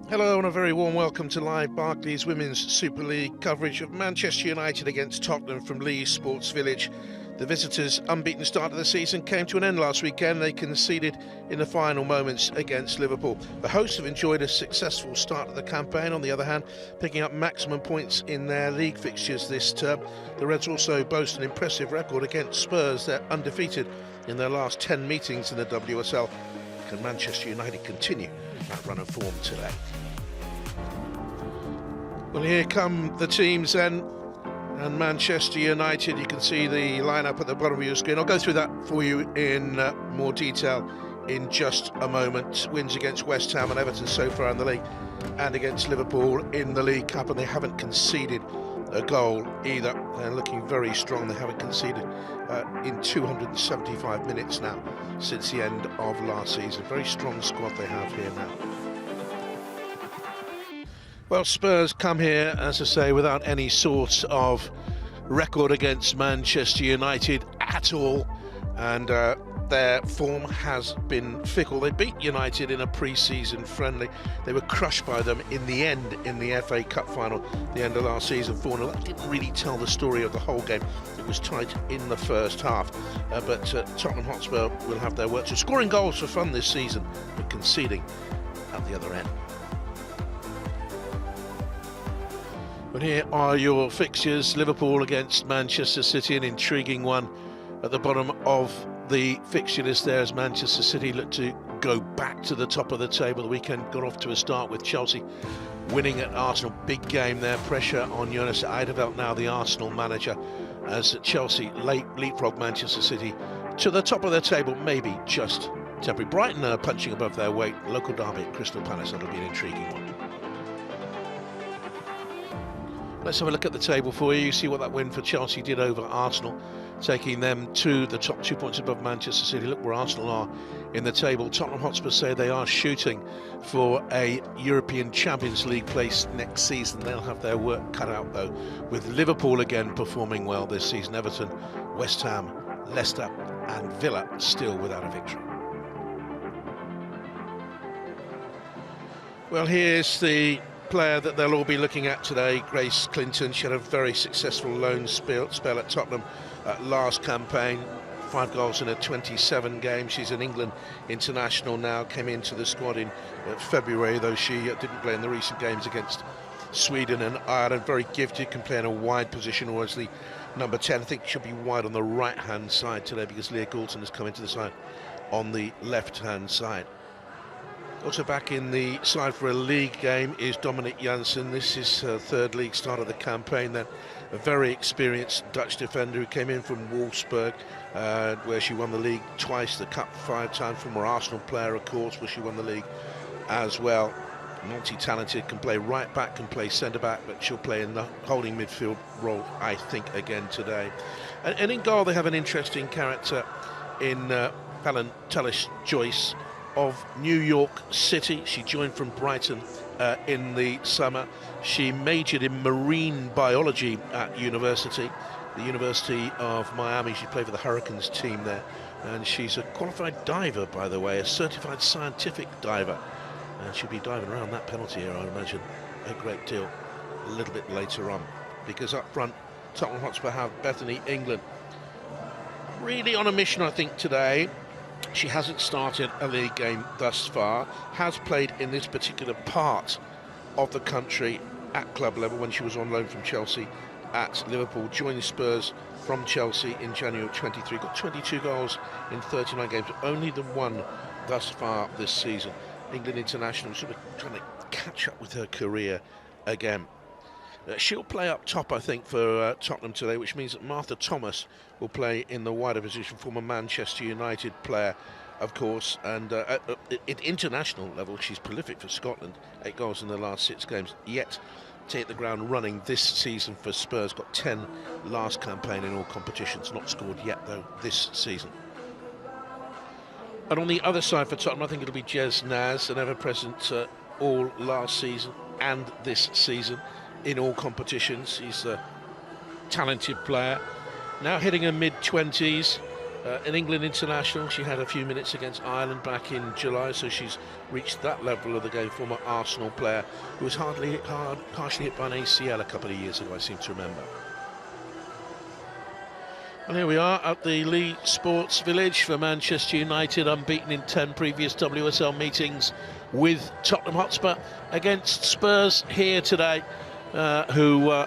Hello and a very warm welcome to live Barclays Women's Super League coverage of Manchester United against Tottenham from Leeds Sports Village. The visitors' unbeaten start of the season came to an end last weekend. They conceded in the final moments against Liverpool. The hosts have enjoyed a successful start of the campaign, on the other hand, picking up maximum points in their league fixtures this term. The Reds also boast an impressive record against Spurs. They're undefeated in their last 10 meetings in the WSL. Can Manchester United continue that run of form today? Well, here come the teams then, and Manchester United, you can see the lineup at the bottom of your screen. I'll go through that for you in more detail in just a moment. Wins against West Ham and Everton so far in the league, and against Liverpool in the League Cup, and they haven't conceded a goal either. They're looking very strong. They haven't conceded in 275 minutes now since the end of last season. Very strong squad they have here now. Well, Spurs come here, as I say, without any sort of record against Manchester United at all, and their form has been fickle. They beat United in a pre-season friendly. They were crushed by them in the end in the FA Cup final, the end of last season, 4-0. That didn't really tell the story of the whole game. It was tight in the first half, but Tottenham Hotspur will have their work. So scoring goals for fun this season, but conceding at the other end. But here are your fixtures. Liverpool against Manchester City, an intriguing one at the bottom of the fixture list there, as Manchester City look to go back to the top of the table. The weekend got off to a start with Chelsea winning at Arsenal. Big game there, pressure on Jonas Eideveld, now the Arsenal manager, as Chelsea leapfrog Manchester City to the top of the table, maybe just temporary. Brighton punching above their weight. Local derby at Crystal Palace, that'll be an intriguing one. Let's have a look at the table for you. You see what that win for Chelsea did over Arsenal, taking them to the top 2 points above Manchester City. Look where Arsenal are in the table. Tottenham Hotspur say they are shooting for a European Champions League place next season. They'll have their work cut out, though, with Liverpool again performing well this season. Everton, West Ham, Leicester and Villa still without a victory. Well, here's the player that they'll all be looking at today, Grace Clinton. She had a very successful loan spell at Tottenham last campaign. 5 goals in her 27 games. She's an England international now, came into the squad in February, though she didn't play in the recent games against Sweden and Ireland. Very gifted, can play in a wide position, or as the number 10. I think she'll be wide on the right-hand side today, because Leah Goulton has come into the side on the left-hand side. Also back in the side for a league game is Dominic Janssen. This is her third league start of the campaign then. A very experienced Dutch defender who came in from Wolfsburg, where she won the league twice, the cup 5 times. Former Arsenal player, of course, where she won the league as well. Multi-talented, can play right back, can play centre back, but she'll play in the holding midfield role, I think, again today. And in goal they have an interesting character in Helen Tullis-Joyce of New York City. She joined from Brighton in the summer. She majored in marine biology at university, the University of Miami. She played for the Hurricanes team there, and she's a qualified diver, by the way, a certified scientific diver, and she'll be diving around that penalty area, I imagine, a great deal a little bit later on, because up front Tottenham Hotspur have Bethany England, really on a mission, I think, today. She hasn't started a league game thus far, has played in this particular part of the country at club level when she was on loan from Chelsea at Liverpool, joined Spurs from Chelsea in January 23, got 22 goals in 39 games, only the one thus far this season. England international, sort of trying to catch up with her career again. She'll play up top, I think, for Tottenham today, which means that Martha Thomas will play in the wider position, former Manchester United player, of course, and at international level she's prolific for Scotland, 8 goals in the last 6 games, yet to hit the ground running this season for Spurs. Got 10 last campaign in all competitions, not scored yet though this season. And on the other side for Tottenham, I think it'll be Jez Naz, an ever-present all last season and this season in all competitions. He's a talented player, now hitting her mid-20s, an England international. She had a few minutes against Ireland back in July, so she's reached that level of the game. Former Arsenal player who was partially hit by an ACL a couple of years ago, I seem to remember. And here we are at the Lee Sports Village for Manchester United, unbeaten in 10 previous WSL meetings with Tottenham Hotspur against Spurs here today, who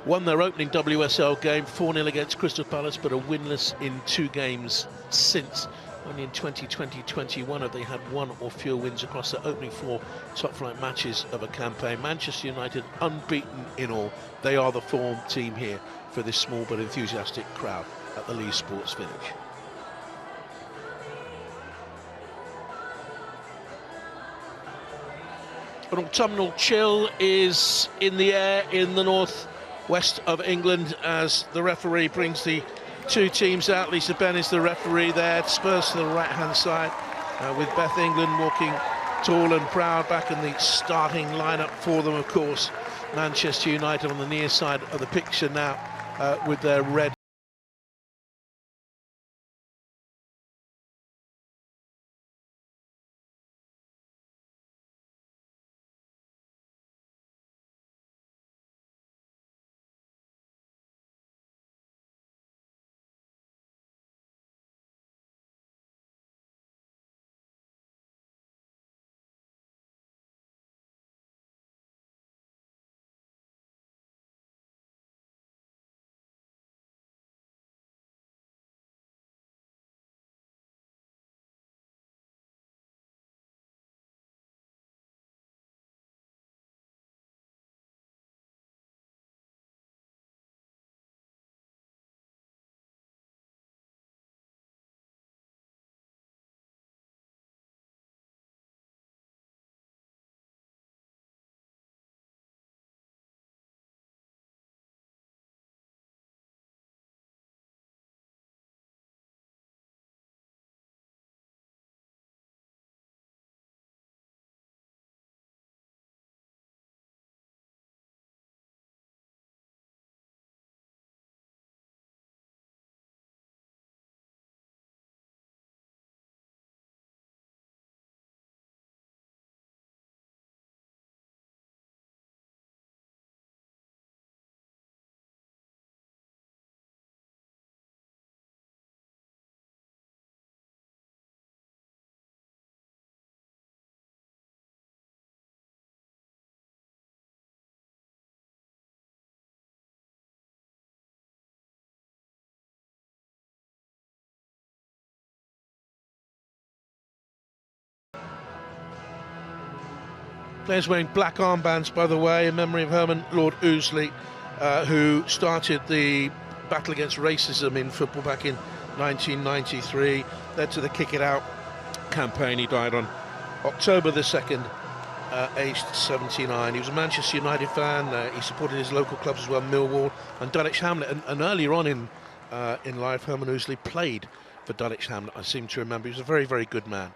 won their opening WSL game 4-0 against Crystal Palace, but are winless in 2 games since. Only in 2020-21 have they had 1 or fewer wins across their opening 4 top-flight matches of a campaign. Manchester United unbeaten in all. They are the form team here for this small but enthusiastic crowd at the Lee Sports Village. An autumnal chill is in the air in the north-west of England as the referee brings the 2 teams out. Lisa Benn is the referee there. Spurs to the right-hand side, with Beth England walking tall and proud back in the starting lineup for them, of course. Manchester United on the near side of the picture now, with their red. Players wearing black armbands, by the way, in memory of Herman Lord Ouseley, who started the battle against racism in football back in 1993, led to the Kick It Out campaign. He died on October the 2nd, aged 79. He was a Manchester United fan. He supported his local clubs as well, Millwall and Dulwich Hamlet. And earlier on in life, Herman Ouseley played for Dulwich Hamlet, I seem to remember. He was a very, very good man.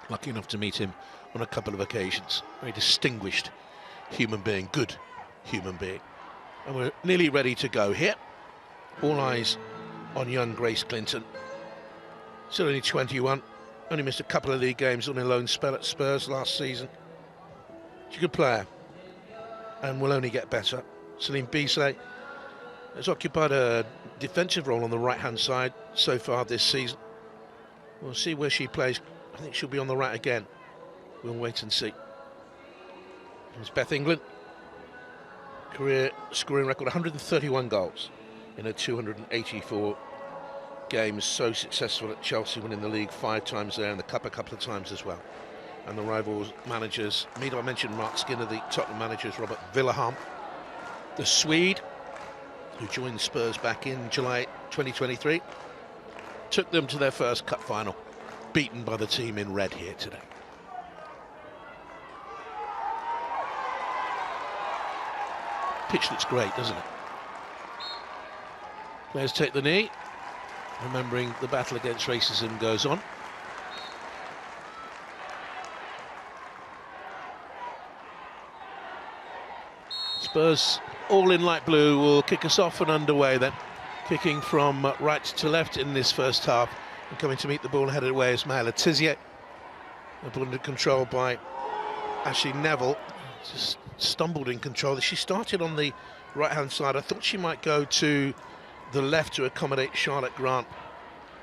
Lucky enough to meet him on a couple of occasions. Very distinguished human being, good human being. And we're nearly ready to go here. All eyes on young Grace Clinton. Still only 21, only missed a couple of league games on a loan spell at Spurs last season. She's a good player and will only get better. Celine Beasley has occupied a defensive role on the right-hand side so far this season. We'll see where she plays. I think she'll be on the right again. We'll wait and see. There's Beth England. Career scoring record 131 goals in her 284 games. So successful at Chelsea, winning the league 5 times there and the cup a couple of times as well. And the rivals managers, I mentioned Mark Skinner, the Tottenham managers, Robert Villahamn, the Swede, who joined Spurs back in July 2023, took them to their first cup final, beaten by the team in red here today. Pitch looks great, doesn't it? Players take the knee, remembering the battle against racism goes on. Spurs, all in light blue, will kick us off and underway then. Kicking from right to left in this first half And coming to meet the ball and headed away is Maya Letizia. The ball under control by Ashley Neville. Just stumbled in control. She started on the right-hand side. I thought she might go to the left to accommodate Charlotte Grant.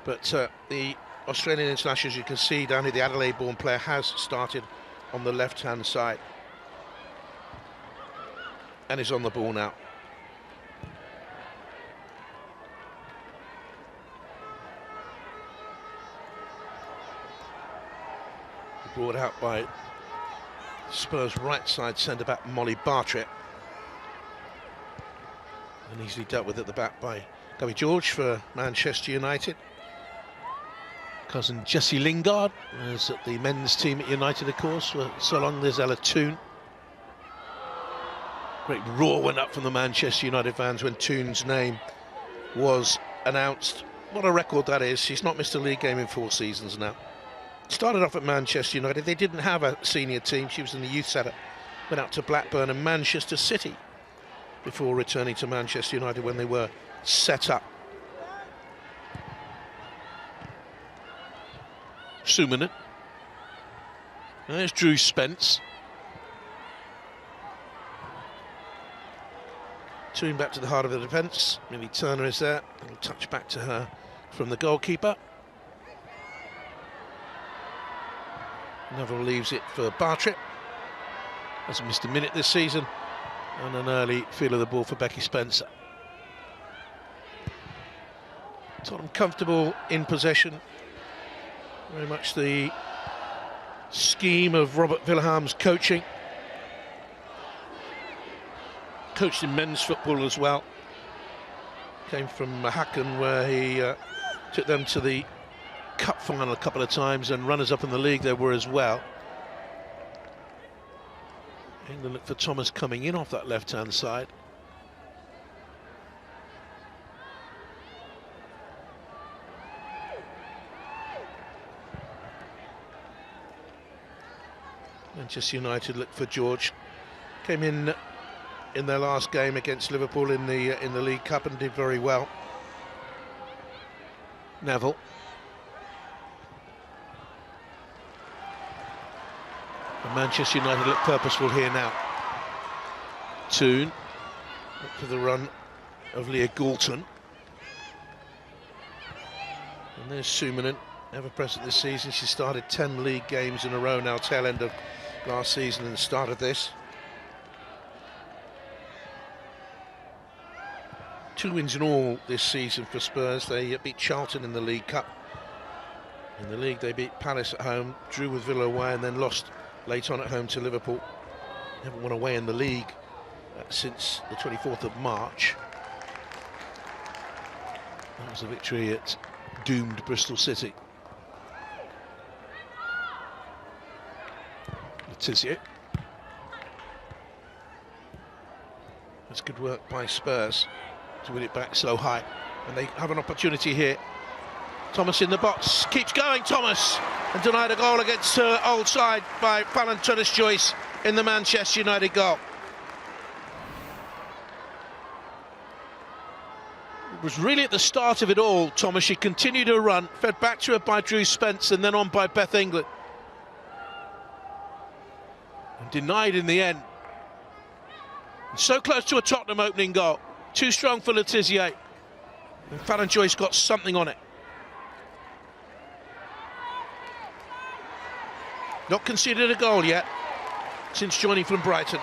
But the Australian international, as you can see down here, the Adelaide-born player has started on the left-hand side. And is on the ball now. Brought out by Spurs right side centre-back Molly Bartlett. And easily dealt with at the back by Gabby George for Manchester United. Cousin Jessie Lingard was at the men's team at United, of course, for so long. There's Ella Toone. Great roar went up from the Manchester United fans when Toone's name was announced. What a record that is. She's not missed a league game in 4 seasons now. Started off at Manchester United. They didn't have a senior team. She was in the youth setup. Went out to Blackburn and Manchester City before returning to Manchester United when they were set up. Sumanen. There's Drew Spence. Toone back to the heart of the defence. Millie Turner is there. A little touch back to her from the goalkeeper. Neville leaves it for Bartlett. Hasn't missed a minute this season. And an early feel of the ball for Becky Spencer. Tottenham comfortable in possession. Very much the scheme of Robert Villaham's coaching. Coached in men's football as well. Came from Hacken, where he took them to the cup final a couple of times, and runners-up in the league there were as well. England look for Thomas coming in off that left-hand side. Manchester United look for George. Came in their last game against Liverpool in the League Cup and did very well. Neville. And Manchester United look purposeful here now. Toone. Look for the run of Leah Goulton. And there's Sumanen, ever present this season. She started 10 league games in a row now, tail end of last season and the start of this. 2 wins in all this season for Spurs. They beat Charlton in the League Cup. In the league they beat Palace at home, drew with Villa away and then lost late on at home to Liverpool. Haven't won away in the league since the 24th of March. That was a victory at doomed Bristol City. Letizia. That's good work by Spurs to win it back so high, and they have an opportunity here. Thomas in the box, keeps going, Thomas, and denied a goal against her old side by Fallon Turner-Joyce in the Manchester United goal. It was really at the start of it all, Thomas. She continued her run, fed back to her by Drew Spence and then on by Beth England. And denied in the end. And so close to a Tottenham opening goal. Too strong for Letizia. And Fallon Joyce got something on it. Not conceded a goal yet since joining from Brighton.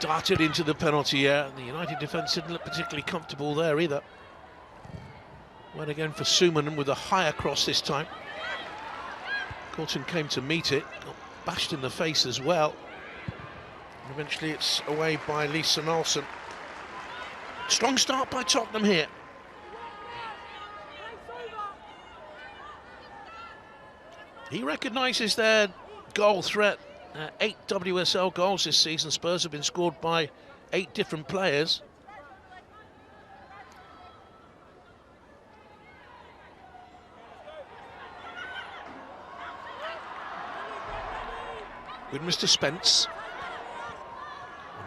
Darted into the penalty area, and the United defence didn't look particularly comfortable there either. Went again for Sumanen with a higher cross this time. Coulton came to meet it, got bashed in the face as well. And eventually it's away by Lisa Nolson. Strong start by Tottenham here. He recognises their goal threat. 8 WSL goals this season. Spurs have been scored by 8 different players. With Mr. Spence.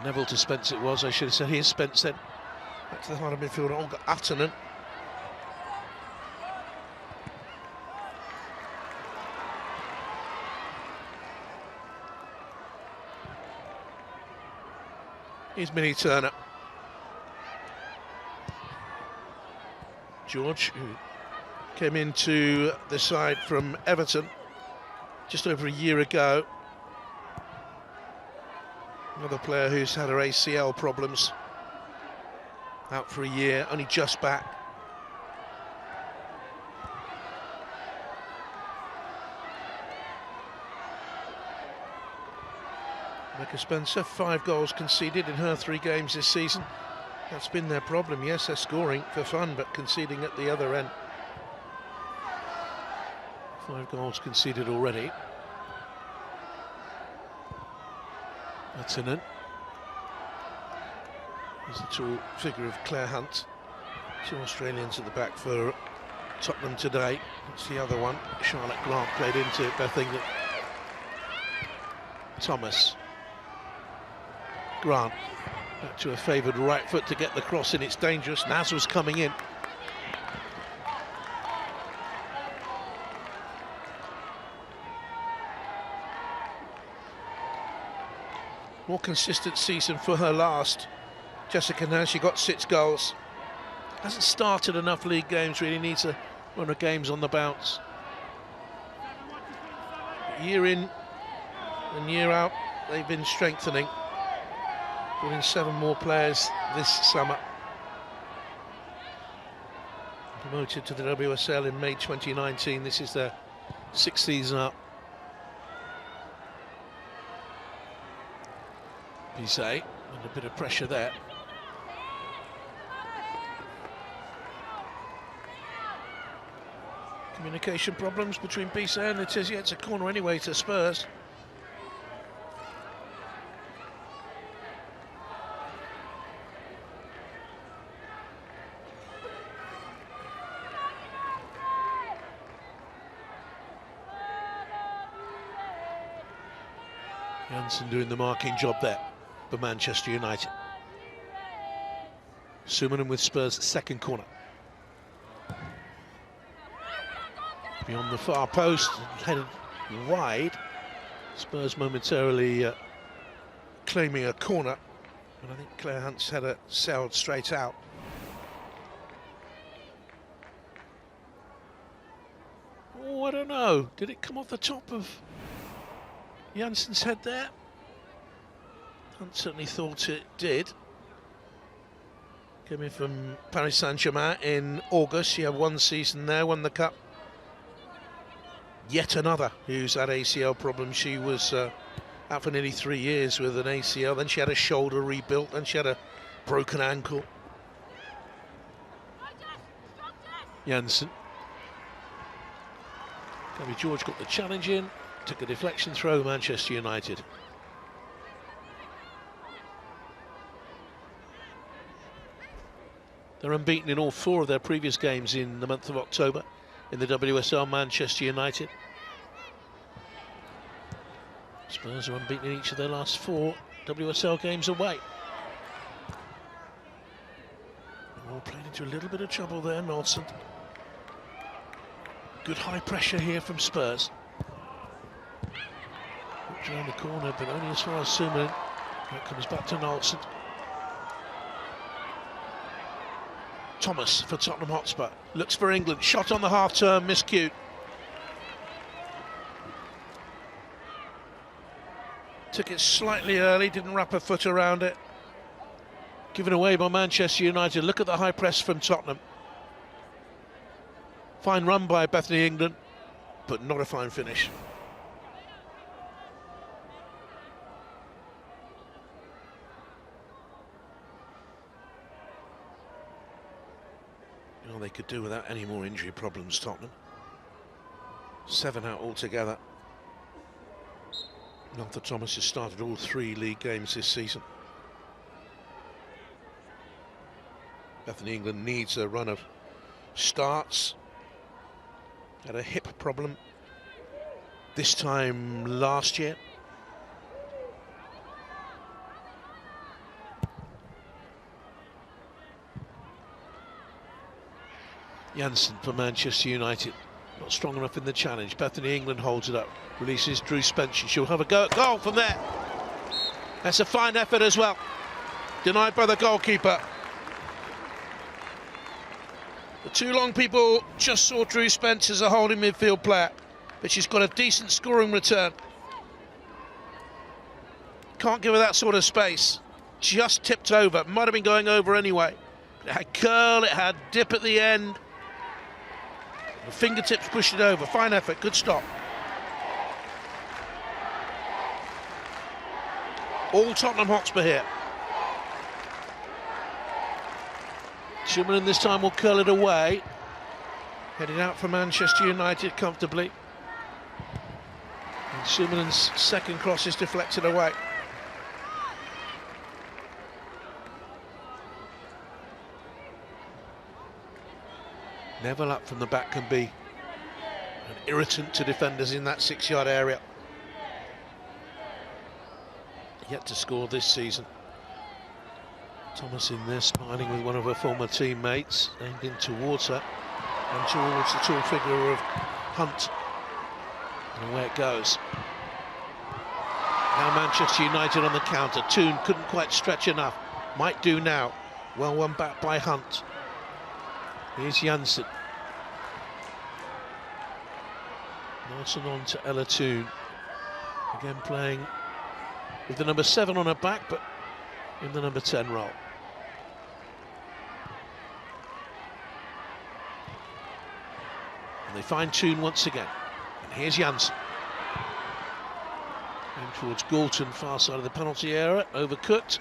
Neville to Spence it was, I should have said. Here's Spence then. Back to the heart of midfield, Olga Atanen. Here's Minnie Turner. George, who came into the side from Everton just over a year ago. Another player who's had her ACL problems. Out for a year, only just back. Rebecca Spencer, 5 goals conceded in her 3 games this season. That's been their problem. Yes, they're scoring for fun, but conceding at the other end. 5 goals conceded already. That's in it. There's the tall figure of Claire Hunt. 2 Australians at the back for Tottenham today. That's the other one. Charlotte Grant played into Beth England. Thomas. Grant. Back to a favoured right foot to get the cross in. It's dangerous. Naz was coming in. More consistent season for her last. Jessica Naz, she got 6 goals. Hasn't started enough league games, really needs a run of games on the bounce. Year in and year out, they've been strengthening. Brought in 7 more players this summer. Promoted to the WSL in May 2019. This is their 6th season up. Bizet, under a bit of pressure there. Communication problems between Bizet and Letizia. It's a corner anyway to Spurs. Janssen doing the marking job there for Manchester United. Sumanen with Spurs' second corner. Beyond the far post, headed wide. Spurs momentarily claiming a corner, but I think Claire Hunt's had it sailed straight out. Oh, I don't know. Did it come off the top of Janssen's head there? Hunt certainly thought it did. Came in from Paris Saint-Germain in August. She had 1 season there, won the cup. Yet another who's had ACL problems. She was out for nearly 3 years with an ACL. Then she had a shoulder rebuilt, and she had a broken ankle. Janssen. Gabby George got the challenge in. Took a deflection throw, Manchester United. They're unbeaten in all 4 of their previous games in the month of October in the WSL, Manchester United. Spurs are unbeaten in each of their last 4 WSL games away. All played into a little bit of trouble there, Nolson. Good high pressure here from Spurs. Whipped around the corner, but only as far as Sumanen. That comes back to Nolson. Thomas for Tottenham Hotspur. Looks for England. Shot on the half-turn, miscued. Took it slightly early, didn't wrap her foot around it. Given away by Manchester United. Look at the high press from Tottenham. Fine run by Bethany England, but not a fine finish. Well, they could do without any more injury problems, Tottenham. 7 out altogether. Martha Thomas has started all 3 league games this season. Bethany England needs a run of starts. Had a hip problem this time last year. Janssen for Manchester United. Not strong enough in the challenge. Bethany England holds it up. Releases Drew Spencer. She'll have a go at goal from there. That's a fine effort as well. Denied by the goalkeeper. The too long people just saw Drew Spencer as a holding midfield player, but she's got a decent scoring return. Can't give her that sort of space. Just tipped over. Might have been going over anyway. It had curl, it had dip at the end. The fingertips pushed it over. Fine effort, good stop. All Tottenham Hotspur here. Schumann this time will curl it away. Heading out for Manchester United comfortably. And Schumann's second cross is deflected away. Neville up from the back can be an irritant to defenders in that 6-yard area. Yet to score this season. Thomas in there smiling with one of her former teammates, aimed in towards her and towards the tall figure of Hunt. And away it goes. Now Manchester United on the counter. Toon couldn't quite stretch enough. Might do now. Well won back by Hunt. Here's Janssen. Nelson on to Ella Toon. Again playing with the number 7 on her back, but in the number 10 role. And they find Toon once again. And here's Janssen. Going towards Galton, far side of the penalty area, overcooked.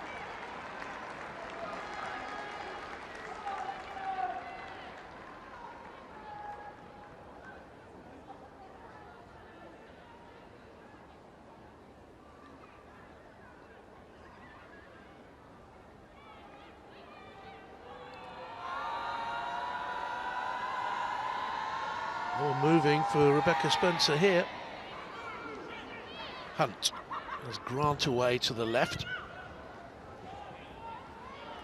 More moving for Rebecca Spencer here. Hunt has Grant away to the left.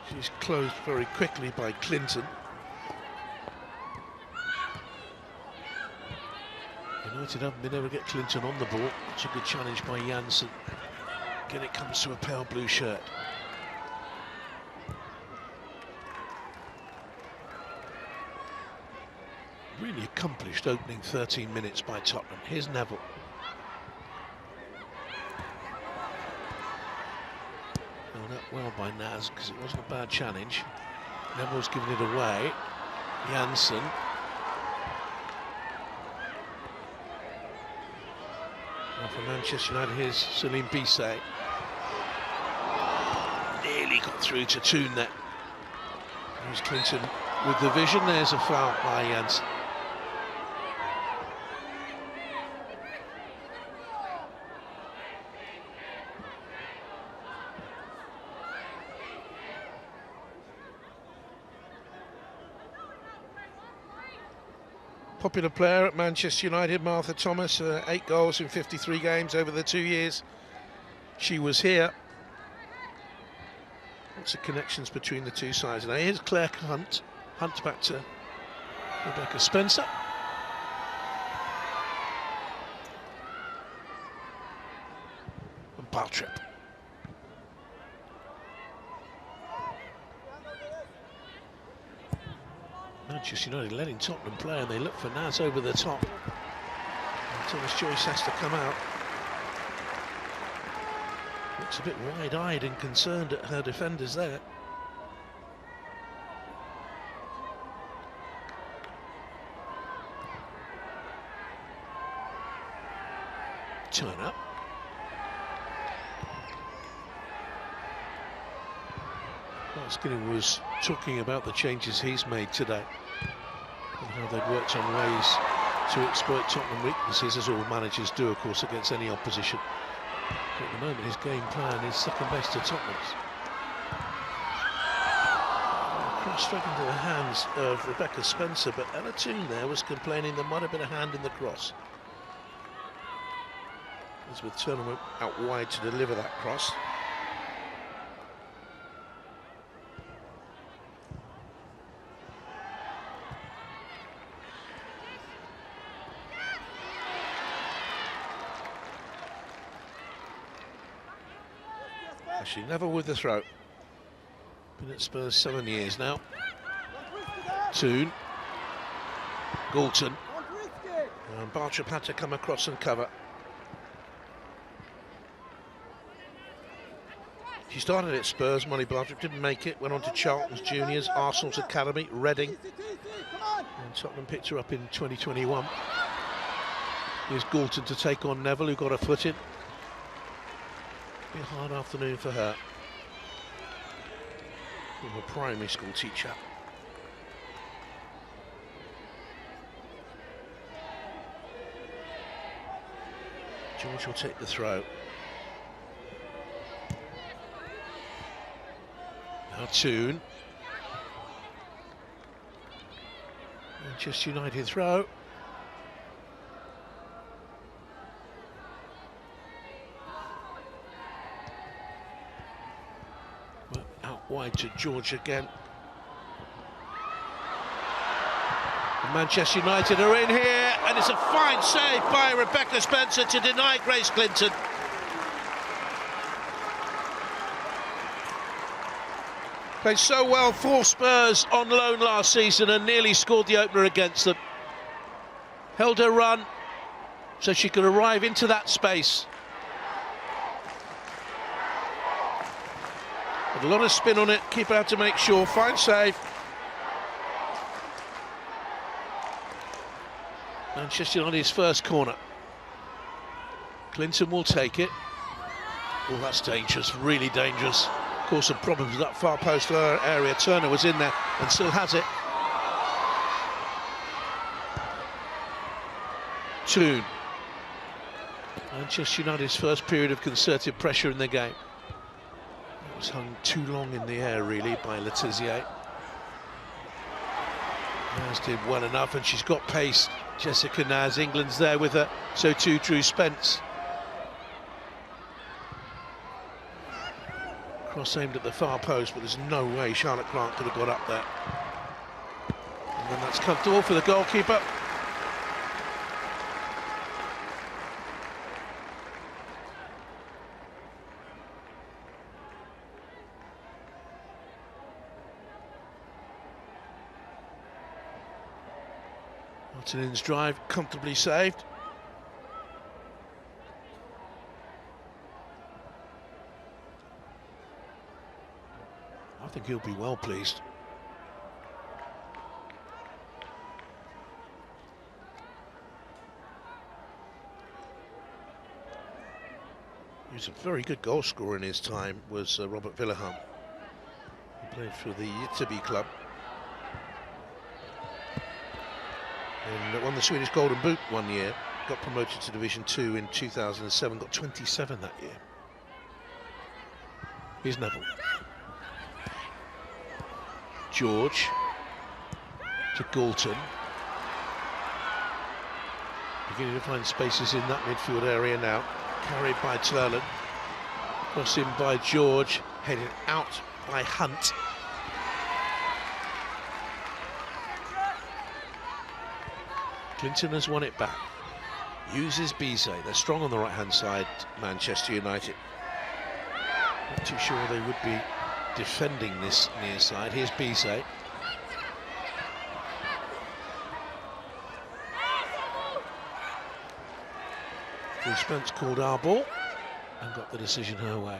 She's closed very quickly by Clinton. United haven't been able to get Clinton on the ball. It's a good challenge by Janssen. Again, it comes to a pale blue shirt. Really accomplished opening 13 minutes by Tottenham. Here's Neville. Held up well by Naz because it wasn't a bad challenge. Neville's given it away. Janssen. Now for Manchester United, here's Celine Bisset. Nearly got through to Toon there. Here's Clinton with the vision. There's a foul by Janssen. Popular player at Manchester United, Martha Thomas, 8 goals in 53 games over the 2 years she was here. Lots of connections between the two sides. Now here's Claire Hunt. Hunt back to Rebecca Spencer. And Bartrip. Manchester United letting Tottenham play, and they look for Naz over the top. And Thomas Joyce has to come out. Looks a bit wide-eyed and concerned at her defenders there. Turn up. Well, Skinner was talking about the changes he's made today and how they've worked on ways to exploit Tottenham weaknesses, as all managers do, of course, against any opposition. But at the moment, his game plan is second best to Tottenham's. Cross straight into the hands of Rebecca Spencer, but Ella Toon there was complaining there might have been a hand in the cross. Elizabeth Turner went out wide to deliver that cross. Actually, never with the throw. Been at Spurs 7 years now. Toon. Galton. And Bartram had to come across and cover. She started at Spurs, Molly Bartram, didn't make it, went on to Charlton's Juniors, Arsenal's Academy, Reading. And Tottenham picked her up in 2021. Here's Galton to take on Neville, who got her foot in. Be a hard afternoon for her. I'm a primary school teacher. George will take the throw. Now Toon. Manchester United throw. Well, out wide to George again. And Manchester United are in here, and it's a fine save by Rebecca Spencer to deny Grace Clinton. Played so well for Spurs on loan last season and nearly scored the opener against them. Held her run so she could arrive into that space. Had a lot of spin on it, keeper had to make sure, fine save. Manchester United's first corner. Clinton will take it. Oh, that's dangerous, really dangerous. Caused some problems with that far post area. Turner was in there and still has it. Toon. Manchester United's first period of concerted pressure in the game. It was hung too long in the air, really, by Letizia. Naz did well enough, and she's got pace. Jessica Naz, England's there with her. So too Drew Spence. Cross aimed at the far post, but there's no way Charlotte Clark could have got up there. And then that's comfortable for the goalkeeper. Martinen's drive comfortably saved. I think he'll be well pleased. He was a very good goal scorer in his time, was Robert Villahamn. He played for the Ytterby club. And won the Swedish Golden Boot one year. Got promoted to Division 2 in 2007, got 27 that year. Here's Neville. George to Galton. Beginning to find spaces in that midfield area now. Carried by Turland. Crossed in by George. Headed out by Hunt. Clinton has won it back. Uses Bizet. They're strong on the right-hand side, Manchester United. Not too sure they would be defending this near side. Here's Bizet. Drew Spence called our ball and got the decision her way.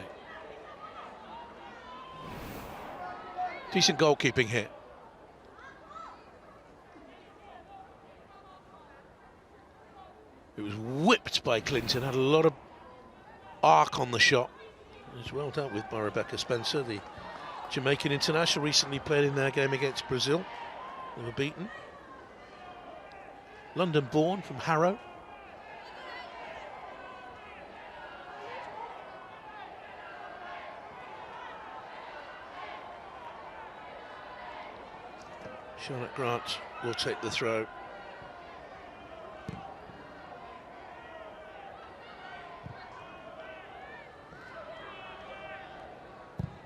Decent goalkeeping here. It was whipped by Clinton, had a lot of arc on the shot. It was well dealt with by Rebecca Spencer, the Jamaican international, recently played in their game against Brazil. They were beaten. London born, from Harrow. Charlotte Grant will take the throw.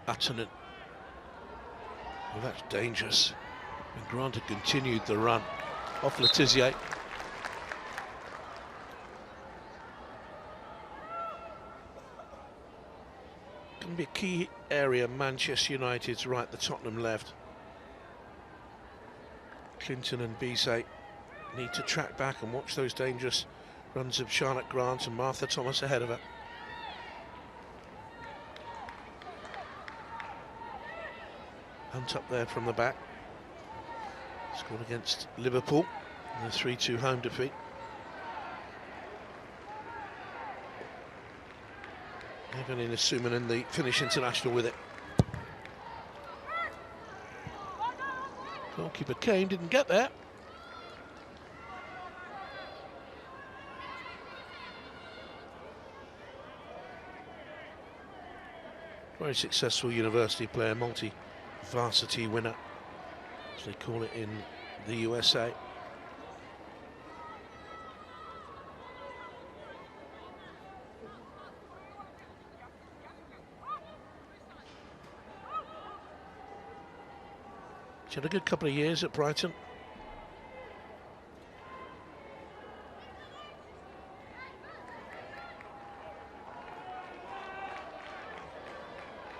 Attonen. Well, that's dangerous. And Grant had continued the run off Letizia. going to be a key area. Manchester United's right, the Tottenham left. Clinton and Bisset need to track back and watch those dangerous runs of Charlotte Grant and Martha Thomas ahead of her. Hunt up there from the back. Scored against Liverpool in the 3-2 home defeat. Evelyn Sumanen, the Finnish international, with it. Goalkeeper Kane didn't get there. Very successful university player, multi-varsity winner, as they call it in the USA. She had a good couple of years at Brighton.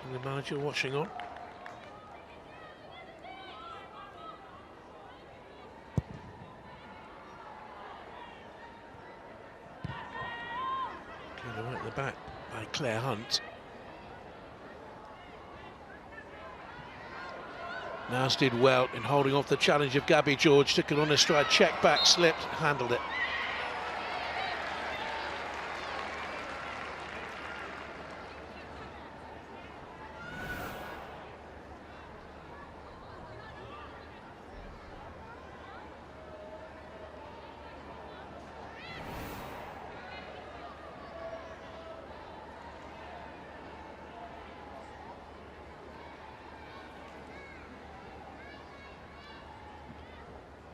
And the manager watching on. Going right at the back by Claire Hunt. Niles did well in holding off the challenge of Gabby George, took it on a stride, checked back, slipped, handled it.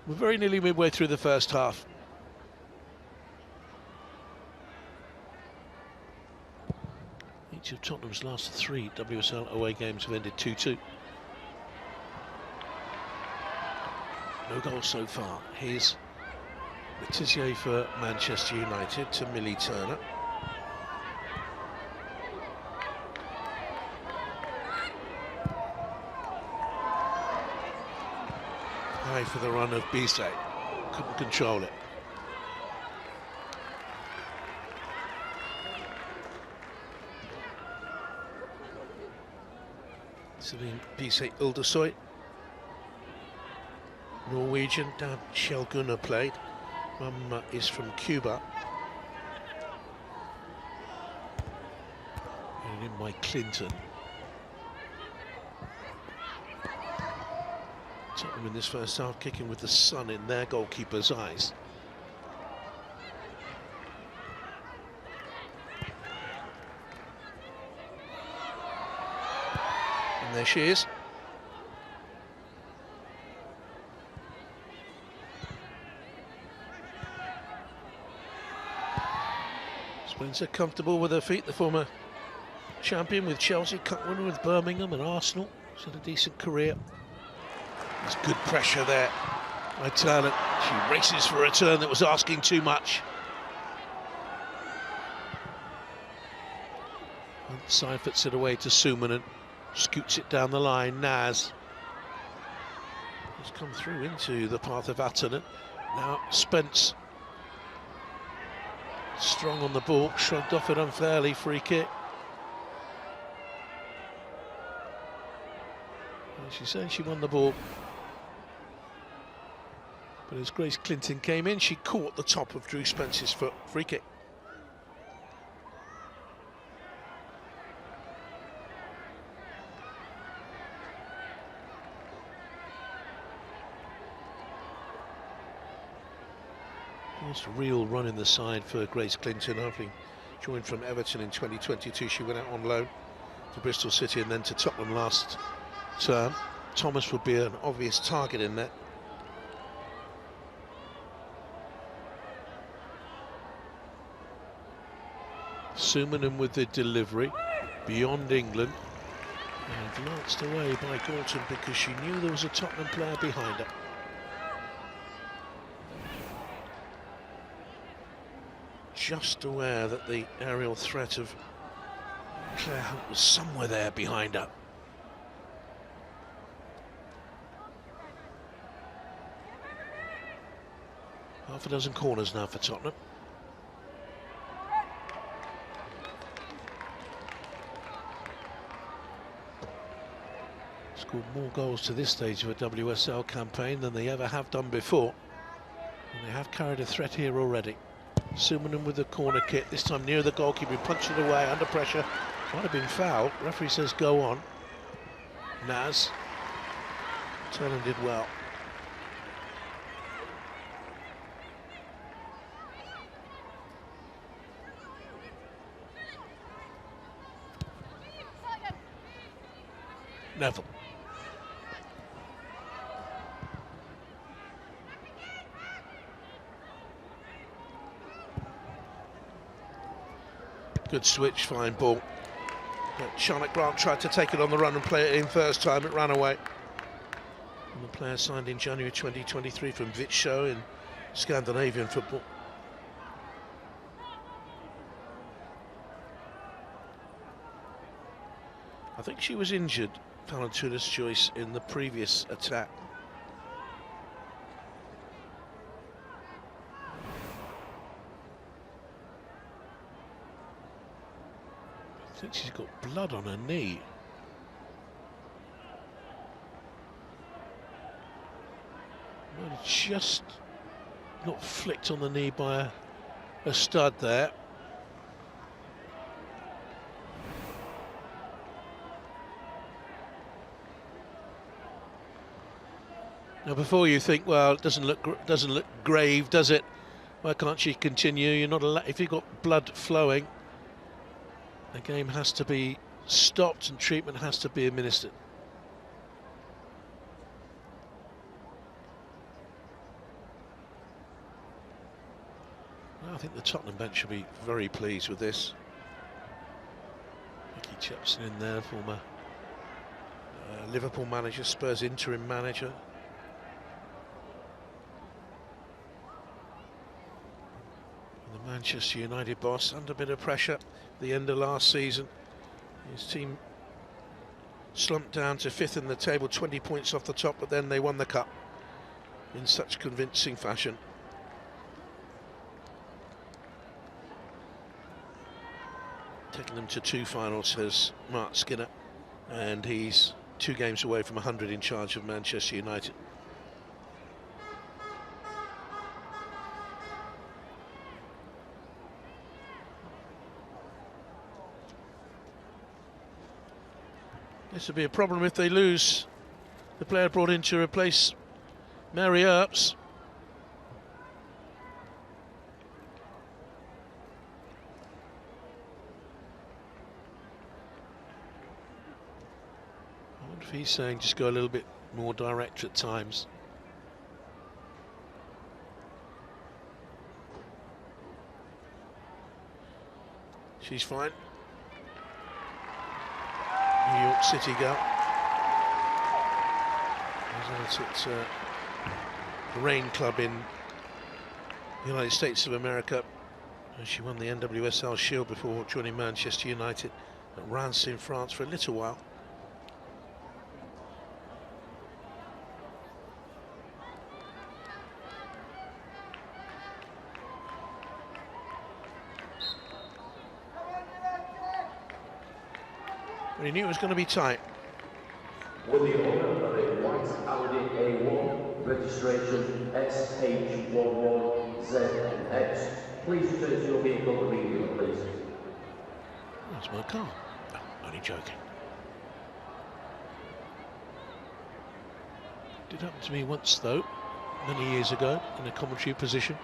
We're very nearly midway through the first half. Each of Tottenham's last 3 WSL away games have ended 2-2. No goals so far. Here's Letitia for Manchester United to Millie Turner. For the run of Bisset, couldn't control it. Celine Bisset Ildersoy, Norwegian. Dad Kjell Gunnar played. Mum is from Cuba. And in by Clinton. Tottenham in this first half kicking with the sun in their goalkeeper's eyes. And there she is. Spencer comfortable with her feet, the former champion with Chelsea, cup winner with Birmingham and Arsenal. She's had a decent career. There's good pressure there by Turner. She races for a turn that was asking too much. Side fits it away to Sumanen. Scoots it down the line. Naz has come through into the path of Atonen. Now Spence. Strong on the ball, shrugged off it unfairly, free kick. Well, she said she won the ball. But as Grace Clinton came in, she caught the top of Drew Spence's foot. Free kick. First real run in the side for Grace Clinton. Having joined from Everton in 2022, she went out on loan to Bristol City and then to Tottenham last term. Thomas would be an obvious target in that. Sumanen with the delivery beyond England, and glanced away by Gorton because she knew there was a Tottenham player behind her. Just aware that the aerial threat of Claire Hunt was somewhere there behind her. Half a dozen corners now for Tottenham. Scored more goals to this stage of a WSL campaign than they ever have done before. And they have carried a threat here already. Sumanen with the corner kick, this time near the goalkeeper, punched it away under pressure. Might have been fouled. Referee says go on. Naz. Tottenham did well. Neville. Good switch, fine ball. But Charlotte Grant tried to take it on the run and play it in first time, it ran away. And the player signed in January 2023 from Vitsjö in Scandinavian football. I think she was injured, Valentuna's choice, in the previous attack. I think she's got blood on her knee. Might have just not flicked on the knee by a stud there. Now, before you think, well, it doesn't look grave, does it? Why can't she continue? You're not allowed. If you've got blood flowing, the game has to be stopped and treatment has to be administered. Well, I think the Tottenham bench should be very pleased with this. Vicky Chapson in there, former Liverpool manager, Spurs interim manager. Manchester United boss under a bit of pressure at the end of last season. His team slumped down to 5th in the table, 20 points off the top, but then they won the cup in such convincing fashion. Taking them to 2 finals, says Mark Skinner, and he's 2 games away from 100 in charge of Manchester United. This will be a problem if they lose the player brought in to replace Mary Earps. I wonder if he's saying just go a little bit more direct at times. She's fine. New York City girl. It's a Rain Club in the United States of America. And she won the NWSL Shield before joining Manchester United at Reims in France for a little while. He knew it was going to be tight. With the owner of a white Audi A1, registration SH11ZX, please turn to your vehicle immediately, please. That's my car. Oh, only joking. Did happen to me once, though, many years ago, in a commentary position.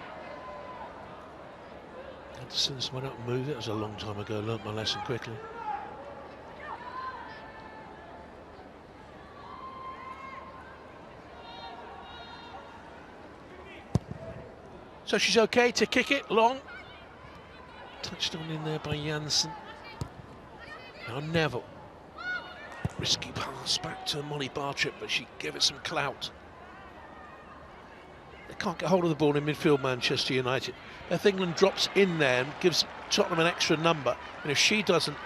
Had to send someone out and move it. That was a long time ago. Learnt my lesson quickly. So she's okay to kick it long. Touched on in there by Janssen. Now Neville. Risky pass back to Molly Bartrip, but she gave it some clout. They can't get hold of the ball in midfield, Manchester United. If England drops in there and gives Tottenham an extra number, and if she doesn't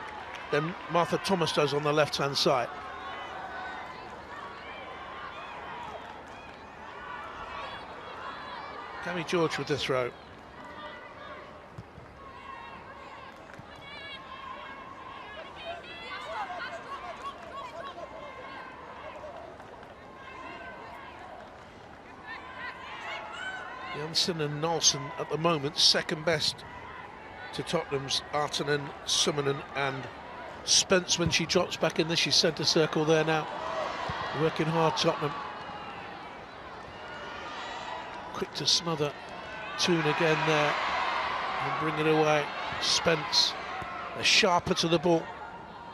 than Martha Thomas does on the left-hand side. Cammy George with the throw. Janssen and Nolson at the moment second best to Tottenham's Artonen, Summonen and Spence when she drops back in the centre circle there now. Working hard, Tottenham. Quick to smother Toon again there and bring it away. Spence, a sharper to the ball.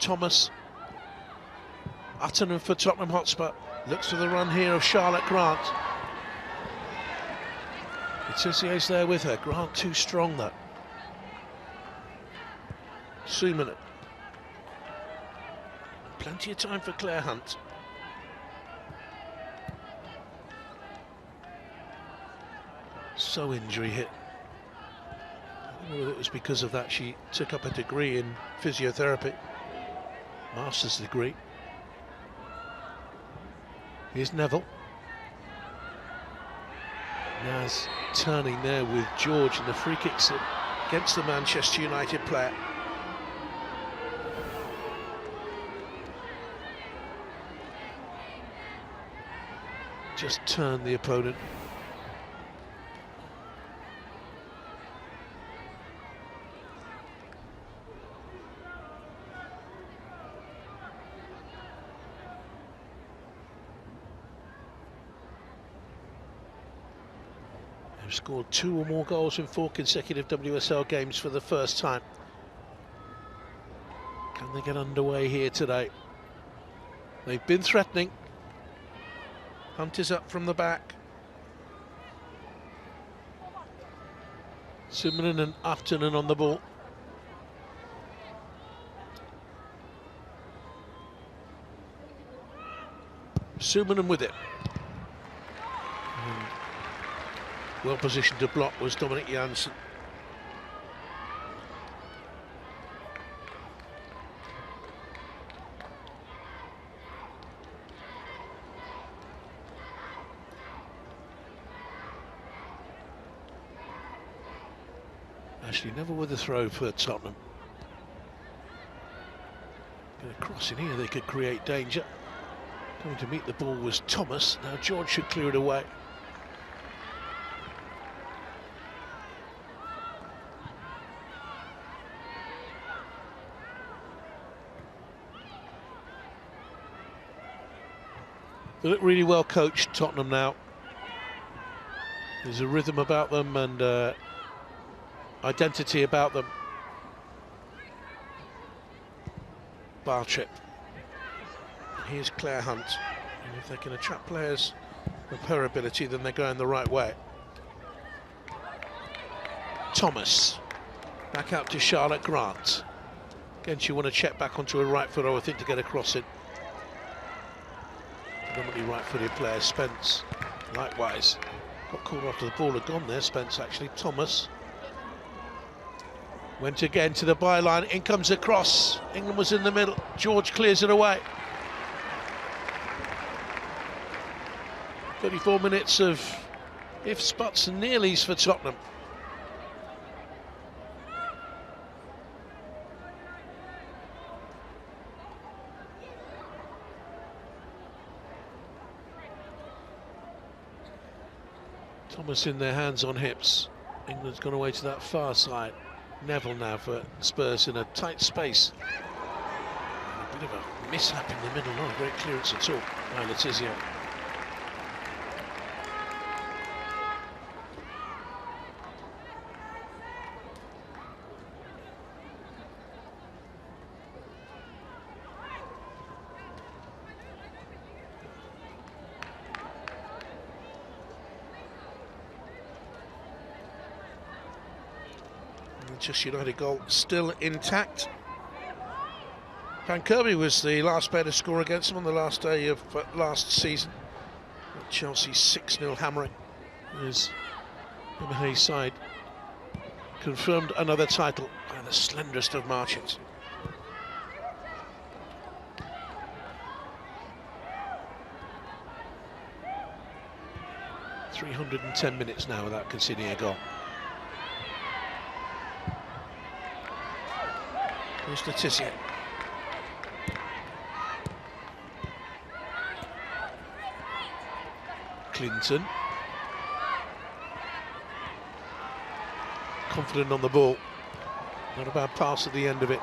Thomas. Artonen for Tottenham Hotspur. Looks for the run here of Charlotte Grant. Letizier's there with her. Grant too strong though. Summonen. Plenty of time for Claire Hunt. So injury hit. I don't know whether it was because of that she took up a degree in physiotherapy. Master's degree. Here's Neville. Naz turning there with George, and the free kicks against the Manchester United player. Just turn the opponent. They've scored 2 or more goals in 4 consecutive WSL games for the first time. Can they get underway here today? They've been threatening. Hunt is up from the back. Summonen and Artonen on the ball. Summonen with it. And well positioned to block was Dominic Janssen. Ashley Neville with the throw for Tottenham. Get a cross in here, they could create danger. Coming to meet the ball was Thomas. Now George should clear it away. They look really well coached, Tottenham now. There's a rhythm about them and identity about them. Bartrip. Here's Claire Hunt. And if they can attract players of her ability, then they're going the right way. Thomas. Back out to Charlotte Grant. Again, she want to check back onto her right foot, I think, to get a cross in. Predominantly right-footed player, Spence. Likewise. Got called after the ball had gone there, Spence actually. Thomas. Went again to the byline, in comes the cross. England was in the middle, George clears it away. 34 minutes of ifs, buts and nearlies for Tottenham. Thomas in their hands on hips. England's gone away to that far side. Neville now for Spurs in a tight space. A bit of a mishap in the middle, not a great clearance at all by Letizier. Manchester United goal still intact. Van Kirby was the last player to score against them on the last day of last season. Chelsea's 6-0 hammering. His Hayes side confirmed another title by the slenderest of margins. 110 minutes now without conceding a goal. Here's Letizia. Clinton. Confident on the ball. Not a bad pass at the end of it.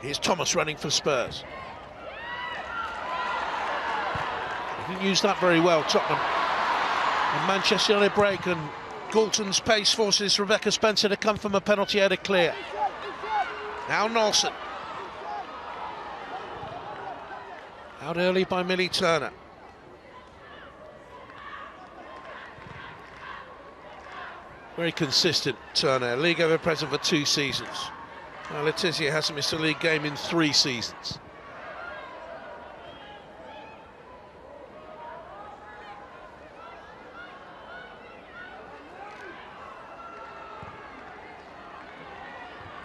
Here's Thomas running for Spurs. They didn't use that very well, Tottenham. And Manchester United break, and Galton's pace forces Rebecca Spencer to come from a penalty area clear. Now Nelson. Out early by Millie Turner. Very consistent, Turner. League ever present for 2 seasons. Well, Letizia hasn't missed a league game in 3 seasons.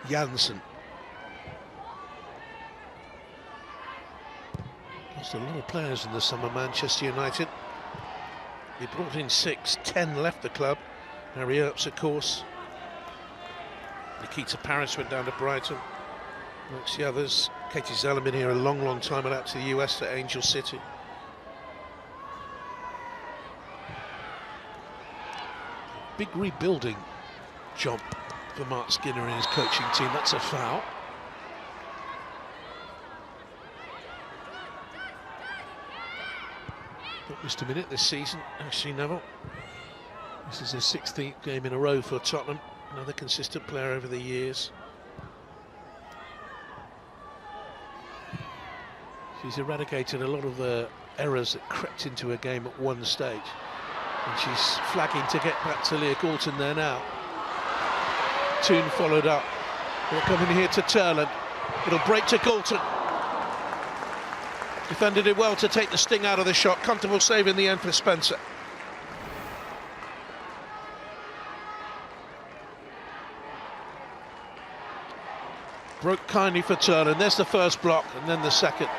Janssen. Lost a lot of players in the summer, Manchester United. They brought in 6, 10 left the club. Harry Earps, of course. Nikita Paris went down to Brighton. Amongst the others, Katie Zellem been here a long time, and out to the US to Angel City. Big rebuilding job for Mark Skinner and his coaching team. That's a foul. Not missed a minute this season, Ashley Neville. This is his 16th game in a row for Tottenham. Another consistent player over the years. She's eradicated a lot of the errors that crept into her game at one stage. And she's flagging to get back to Leah Galton there now. Toon followed up. They're coming here to Turland. It'll break to Galton. Defended it well to take the sting out of the shot. Comfortable save in the end for Spencer. Broke kindly for Turner. There's the first block, and then the second.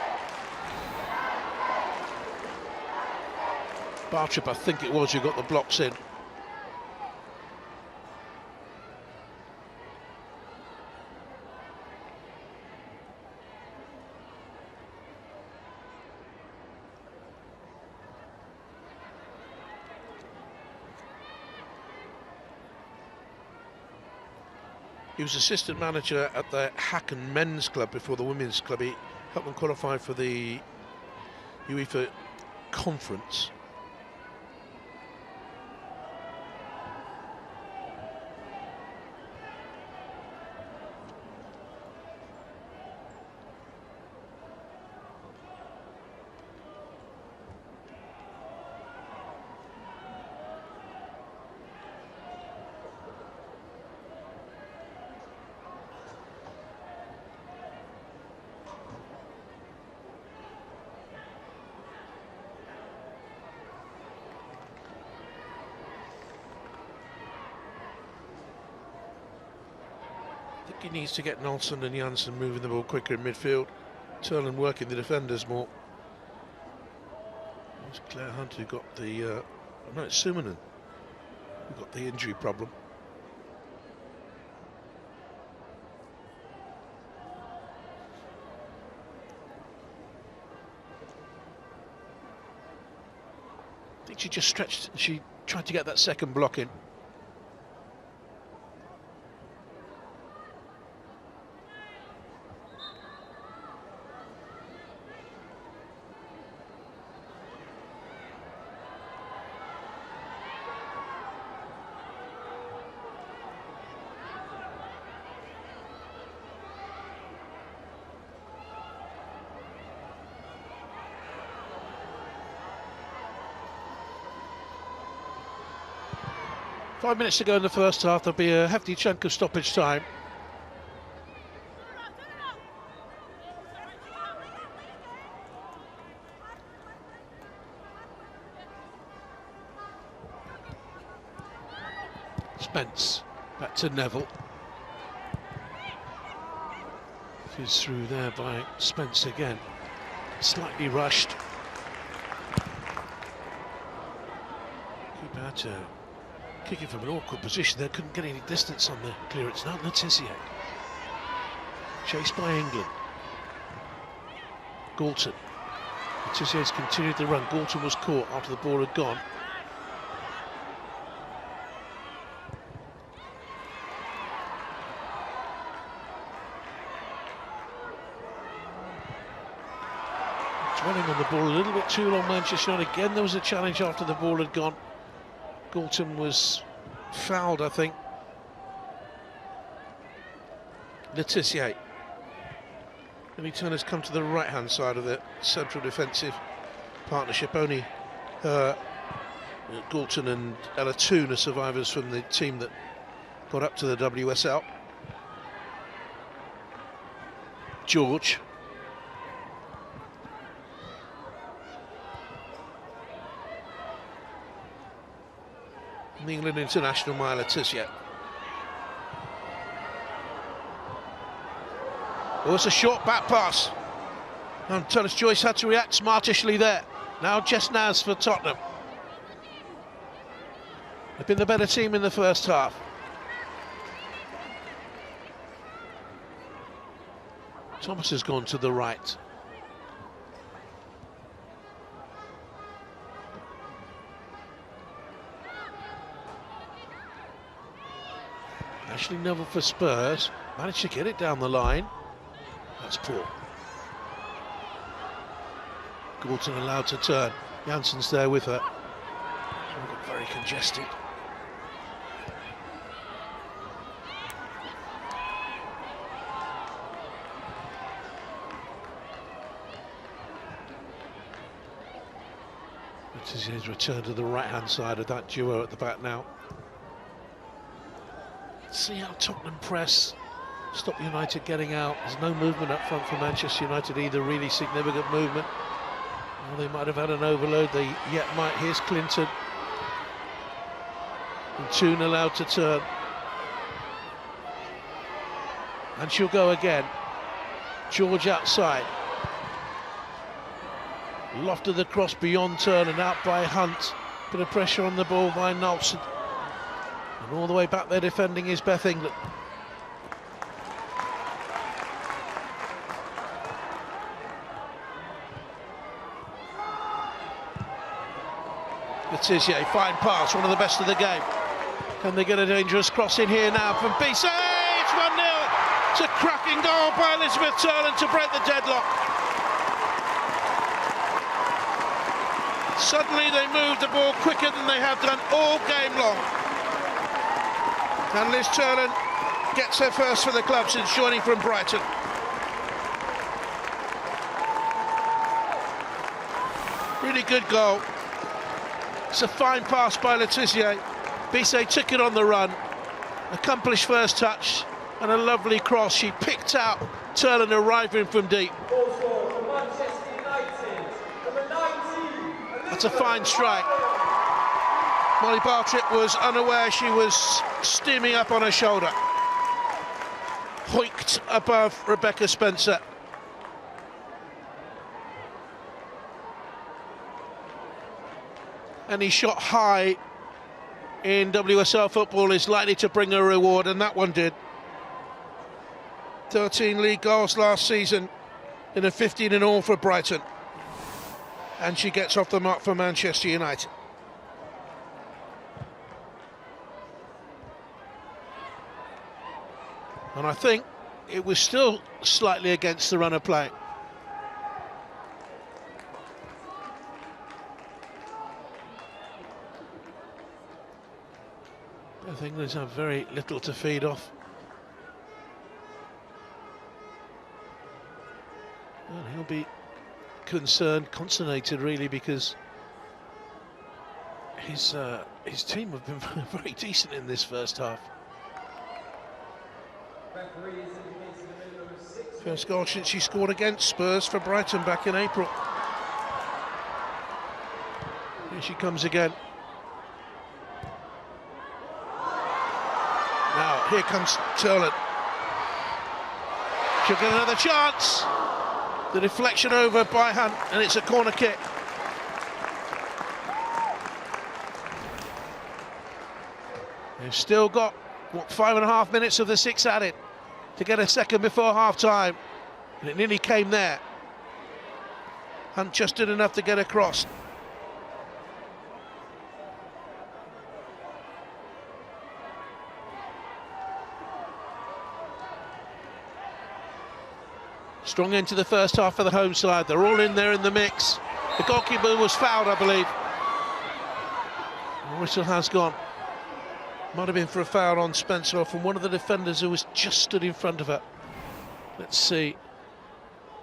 Bartrip, I think it was, who got the blocks in. He was assistant manager at the Hacken men's club before the women's club. He helped them qualify for the UEFA conference. He needs to get Nelson and Janssen moving the ball quicker in midfield. Turland working the defenders more. It was Claire Hunt who got the... no, it's Sumanen who got the injury problem. I think she just stretched and she tried to get that second block in. Five minutes to go in the first half. There'll be a hefty chunk of stoppage time. Spence back to Neville. She's through there by Spence again. Slightly rushed. Keeper had to kick it from an awkward position there, couldn't get any distance on the clearance. Now Letizia. Chased by England. Galton. Letizia continued the run. Galton was caught after the ball had gone. Dwelling on the ball a little bit too long, Manchester United. Again, there was a challenge after the ball had gone. Galton was fouled, I think. Letizia. Any Turner's come to the right-hand side of the central defensive partnership. Only Galton and Ella Toon are survivors from the team that got up to the WSL. George. The England international, Maya Letizia. Oh, it's a short back pass. And Thomas Joyce had to react smartishly there. Now Naz for Tottenham. They've been the better team in the first half. Thomas has gone to the right. Ashley Neville for Spurs, managed to get it down the line. That's poor. Galton allowed to turn. Jansen's there with her. She got very congested. Letizier's returned to the right-hand side of that duo at the back now. See how Tottenham press, stop United getting out. There's no movement up front for Manchester United either, really significant movement. Well, they might have had an overload, they yet might. Here's Clinton. And Toon allowed to turn. And she'll go again. George outside. Lofted the cross beyond turn and out by Hunt. Bit of pressure on the ball by Nelson. And all the way back there defending is Beth England. Letizia, fine pass, one of the best of the game. Can they get a dangerous cross in here now from BC? It's 1-0. It's a cracking goal by Elizabeth Turland to break the deadlock. Suddenly they moved the ball quicker than they have done all game long. And Liz Turland gets her first for the club since joining from Brighton. Really good goal. It's a fine pass by Letizia. Bissé took it on the run. Accomplished first touch and a lovely cross. She picked out Turland arriving from deep. That's a fine strike. Molly Bartrett was unaware she was steaming up on her shoulder. Hoiked above Rebecca Spencer. Any shot high in WSL football is likely to bring a reward, and that one did. 13 league goals last season in a 15 in all for Brighton. And she gets off the mark for Manchester United. And I think it was still slightly against the run of play. I think there's very little to feed off. Well, he'll be concerned, consternated really, because his team have been very decent in this first half. First goal since she scored against Spurs for Brighton back in April. Here she comes again. Now, here comes Turland. She'll get another chance. The deflection over by Hunt, and it's a corner kick. They've still got, what, 5.5 minutes of the 6 added to get a second before half-time, and it nearly came there. Hunt just did enough to get across. Strong end to the first half for the home side. They're all in there in the mix. The goalkeeper was fouled, I believe. The whistle has gone. Might have been for a foul on Spencer from one of the defenders who was just stood in front of her. Let's see.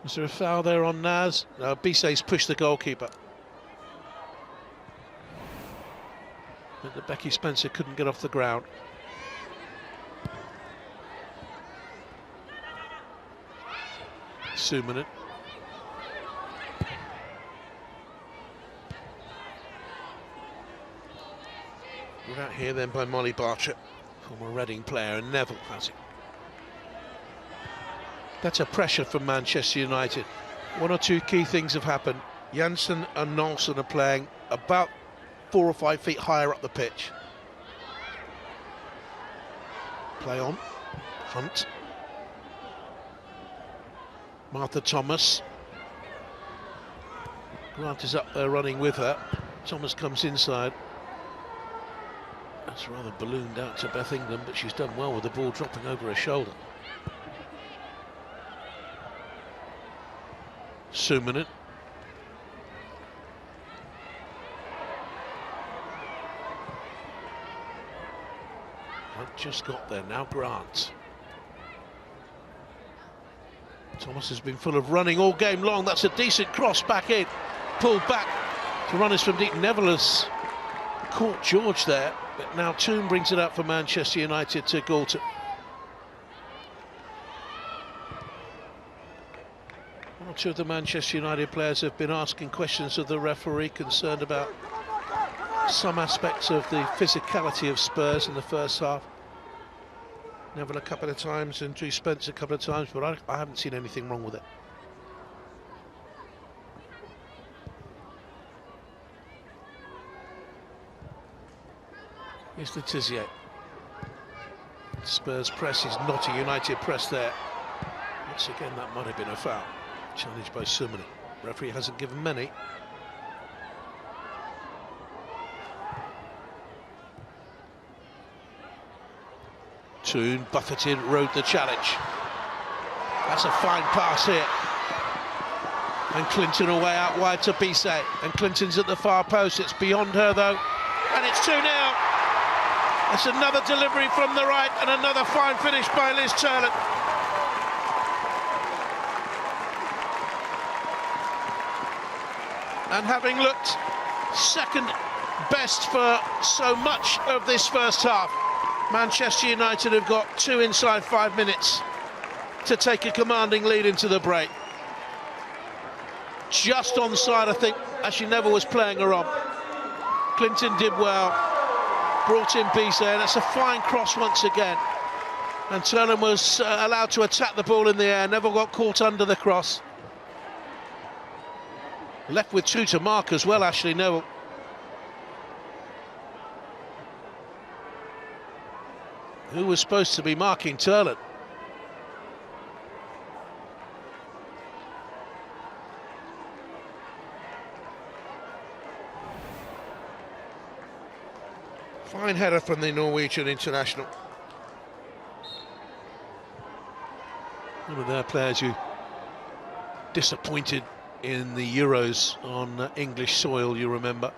Was there a foul there on Naz? No, Bissey's pushed the goalkeeper. But Becky Spencer couldn't get off the ground. Sumanen. We're out here then by Molly Bartrett, former Reading player, and Neville has it. That's a pressure from Manchester United. One or two key things have happened. Janssen and Nolson are playing about 4 or 5 feet higher up the pitch. Play on. Hunt. Martha Thomas. Grant is up there running with her. Thomas comes inside. That's rather ballooned out to Beth England, but she's done well with the ball dropping over her shoulder. Sumanen. Just got there now. Grant. Thomas has been full of running all game long. That's a decent cross back in. Pulled back to runners from deep. Neville has caught George there, but now Toon brings it up for Manchester United to Galton. One or two of the Manchester United players have been asking questions of the referee, concerned about some aspects of the physicality of Spurs in the first half. Neville a couple of times and Drew Spence a couple of times, but I haven't seen anything wrong with it. Here's Letizia. Spurs press is not a United press there. Once again, that might have been a foul. Challenged by Sumanen. Referee hasn't given many. Toon buffeted, rode the challenge. That's a fine pass here. And Clinton away out wide to Bissey. And Clinton's at the far post. It's beyond her though. And it's 2-0. That's another delivery from the right and another fine finish by Liz Turlett. And having looked second best for so much of this first half, Manchester United have got 2 inside 5 minutes to take a commanding lead into the break. Just onside, I think. Actually, Neville was playing her on. Clinton did well, brought in Bissey, and that's a fine cross once again. And Turlett was allowed to attack the ball in the air. Neville got caught under the cross. Left with 2 to mark as well, Ashley Neville. Who was supposed to be marking Turlett? Fine header from the Norwegian international. One of their players who disappointed in the Euros on English soil, you remember.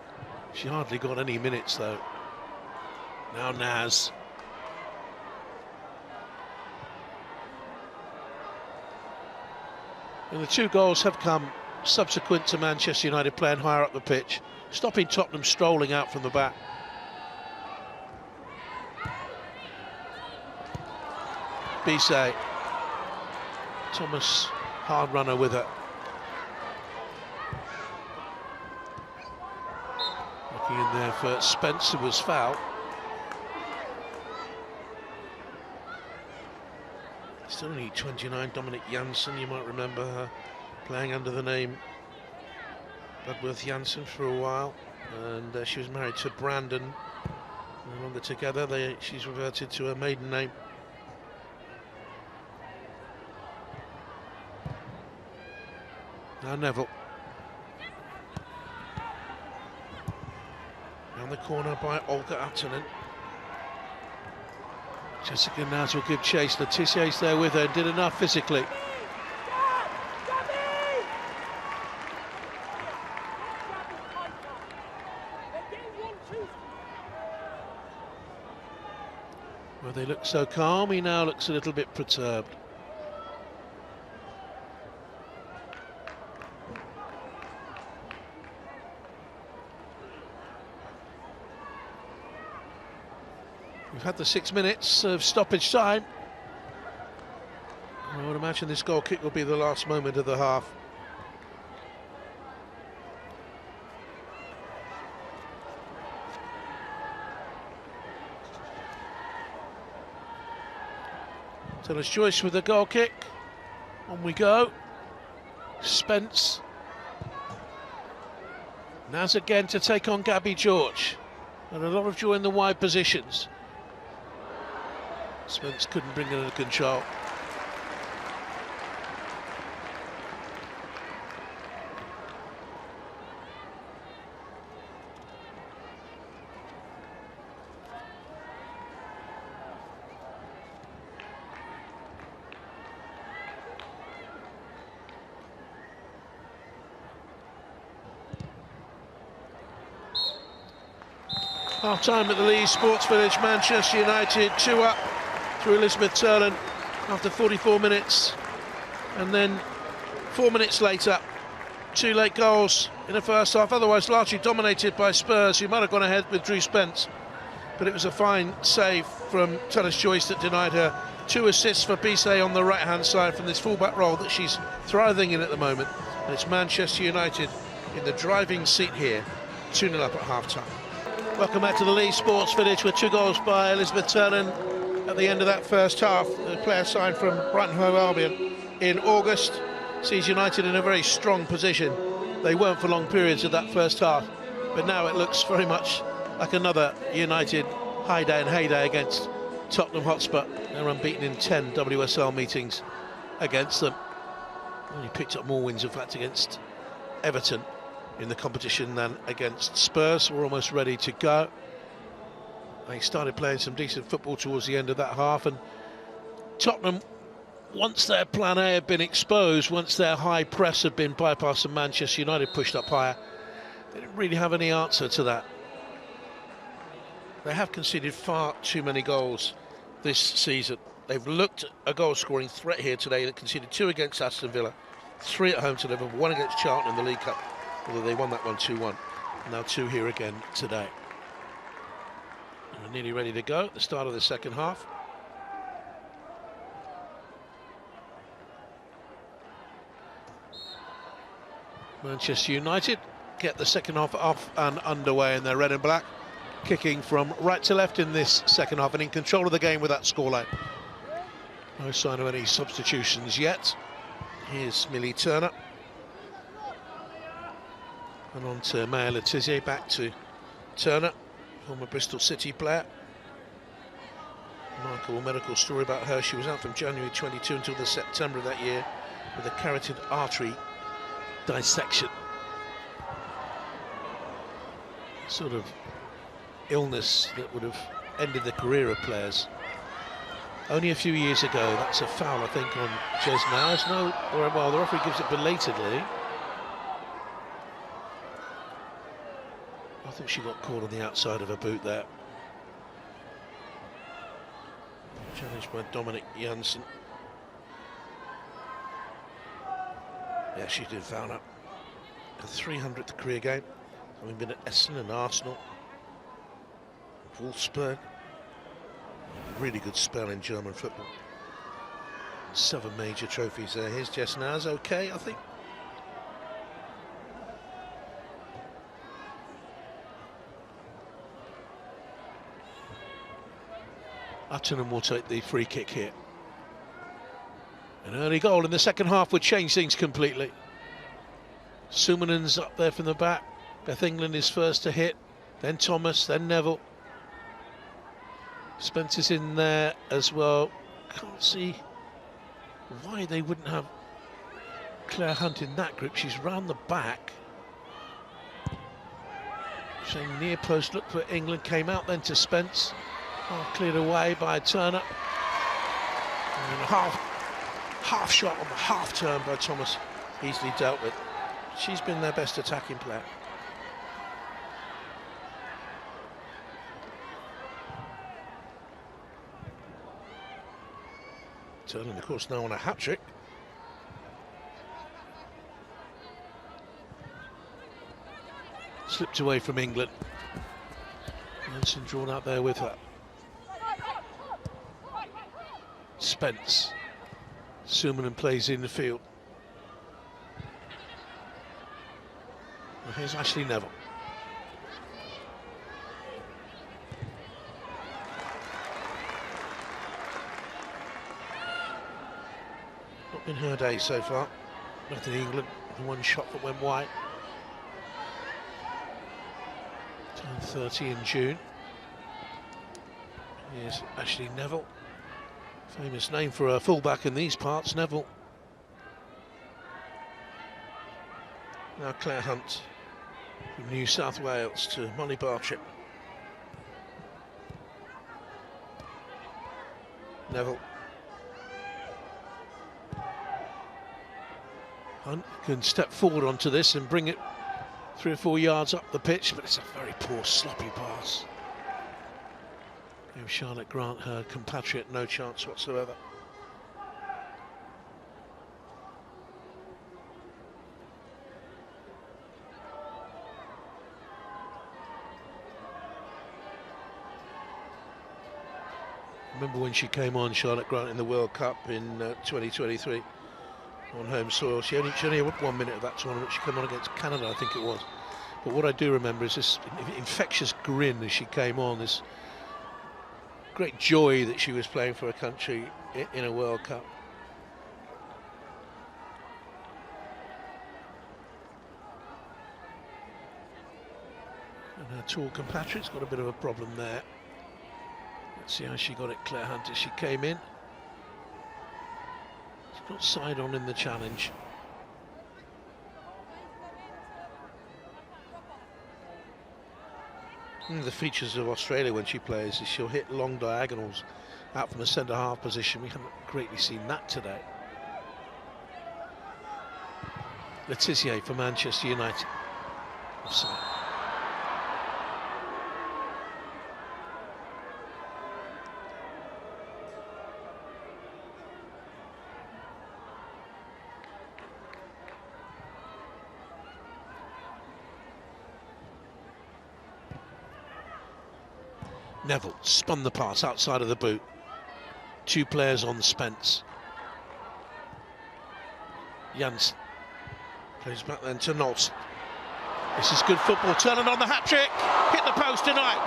She hardly got any minutes though. Now Naz. And the 2 goals have come subsequent to Manchester United playing higher up the pitch, stopping Tottenham strolling out from the back. Bissey. Thomas, hard runner with her. Looking in there for Spencer, was foul. Still only 29, Dominic Janssen, you might remember her playing under the name Budworth Jansen for a while, and she was married to Brandon. No longer together. She's reverted to her maiden name. Now Neville. Down the corner by Olga Atonen. Jessica Naz will give chase. Letizier's there with her, did enough physically. Well, they look so calm, he now looks a little bit perturbed. We've had the 6 minutes of stoppage time. I would imagine this goal kick will be the last moment of the half. Taylor's choice with the goal kick. On we go. Spence. Naz again to take on Gabby George. And a lot of joy in the wide positions. Spence couldn't bring it under control. Half time at the Leeds Sports Village, Manchester United 2 up through Elizabeth Turlen after 44 minutes, and then 4 minutes later 2 late goals in the first half, otherwise largely dominated by Spurs, who might have gone ahead with Drew Spence, but it was a fine save from Taylor's choice that denied her. 2 assists for Bissé on the right hand side from this fullback role that she's thriving in at the moment, and it's Manchester United in the driving seat here, 2-0 up at half time. Welcome back to the Leeds Sports Village with 2 goals by Elizabeth Turlen at the end of that first half. The player signed from Brighton Hove Albion in August sees United in a very strong position. They weren't for long periods of that first half, but now it looks very much like another United high day and heyday against Tottenham Hotspur. They're unbeaten in 10 WSL meetings against them. Only picked up more wins, in fact, against Everton in the competition than against Spurs. We're almost ready to go. They started playing some decent football towards the end of that half, and Tottenham, once their plan A had been exposed, once their high press had been bypassed and Manchester United pushed up higher, they didn't really have any answer to that. They have conceded far too many goals this season. They've looked at a goal-scoring threat here today that conceded 2 against Aston Villa, 3 at home to Liverpool, 1 against Charlton in the League Cup, although they won that one 2-1. Now 2 here again today. We're nearly ready to go at the start of the second half. Manchester United get the second half off and underway in their red and black, kicking from right to left in this second half and in control of the game with that scoreline. No sign of any substitutions yet. Here's Millie Turner. And on to Maya Letizier, back to Turner, former Bristol City player. Remarkable medical story about her. She was out from January 22 until the September of that year with a carotid artery dissection. Sort of illness that would have ended the career of players. Only a few years ago, that's a foul, I think, on Jez Naz. No, well, the referee gives it belatedly. I thought she got caught on the outside of her boot there. Challenged by Dominic Janssen. Yeah, she did foul up. Her 300th career game, having been at Essen and Arsenal, Wolfsburg. Really good spell in German football. 7 major trophies there. Here's Jess Naz, okay, I think. Uttenham will take the free kick here. An early goal in the second half would change things completely. Sumanen's up there from the back. Beth England is first to hit, then Thomas, then Neville. Spencer's in there as well. Can't see why they wouldn't have Claire Hunt in that group. She's round the back. Showing near post look for England, came out then to Spence. Half cleared away by Turner. And a half shot on the half turn by Thomas, easily dealt with. She's been their best attacking player. Turner, of course, now on a hat-trick. Slipped away from England. Nansen drawn out there with her. Spence. Sumanen plays in the field. Well, here's Ashley Neville. Not been her day so far. Not in England. The one shot that went wide. Turned 30 in June. Here's Ashley Neville. Famous name for a fullback in these parts, Neville. Now Claire Hunt from New South Wales to Molly Bartrip. Neville. Hunt can step forward onto this and bring it 3 or 4 yards up the pitch, but it's a very poor, sloppy pass. Gave Charlotte Grant, her compatriot, no chance whatsoever. Remember when she came on, Charlotte Grant, in the World Cup in 2023 on home soil. She only had 1 minute of that tournament. She came on against Canada, I think it was. But what I do remember is this infectious grin as she came on, this great joy that she was playing for a country in a World Cup. And her tall compatriot's got a bit of a problem there. Let's see how she got it, Claire Hunt, as she came in. She's got side on in the challenge. One of the features of Australia when she plays is she'll hit long diagonals out from a centre-half position. We haven't greatly seen that today. Letizier for Manchester United. Offside. Neville spun the pass outside of the boot. 2 players on Spence. Janssen plays back then to Knowles. This is good football. Turning on the hat-trick. Hit the post tonight.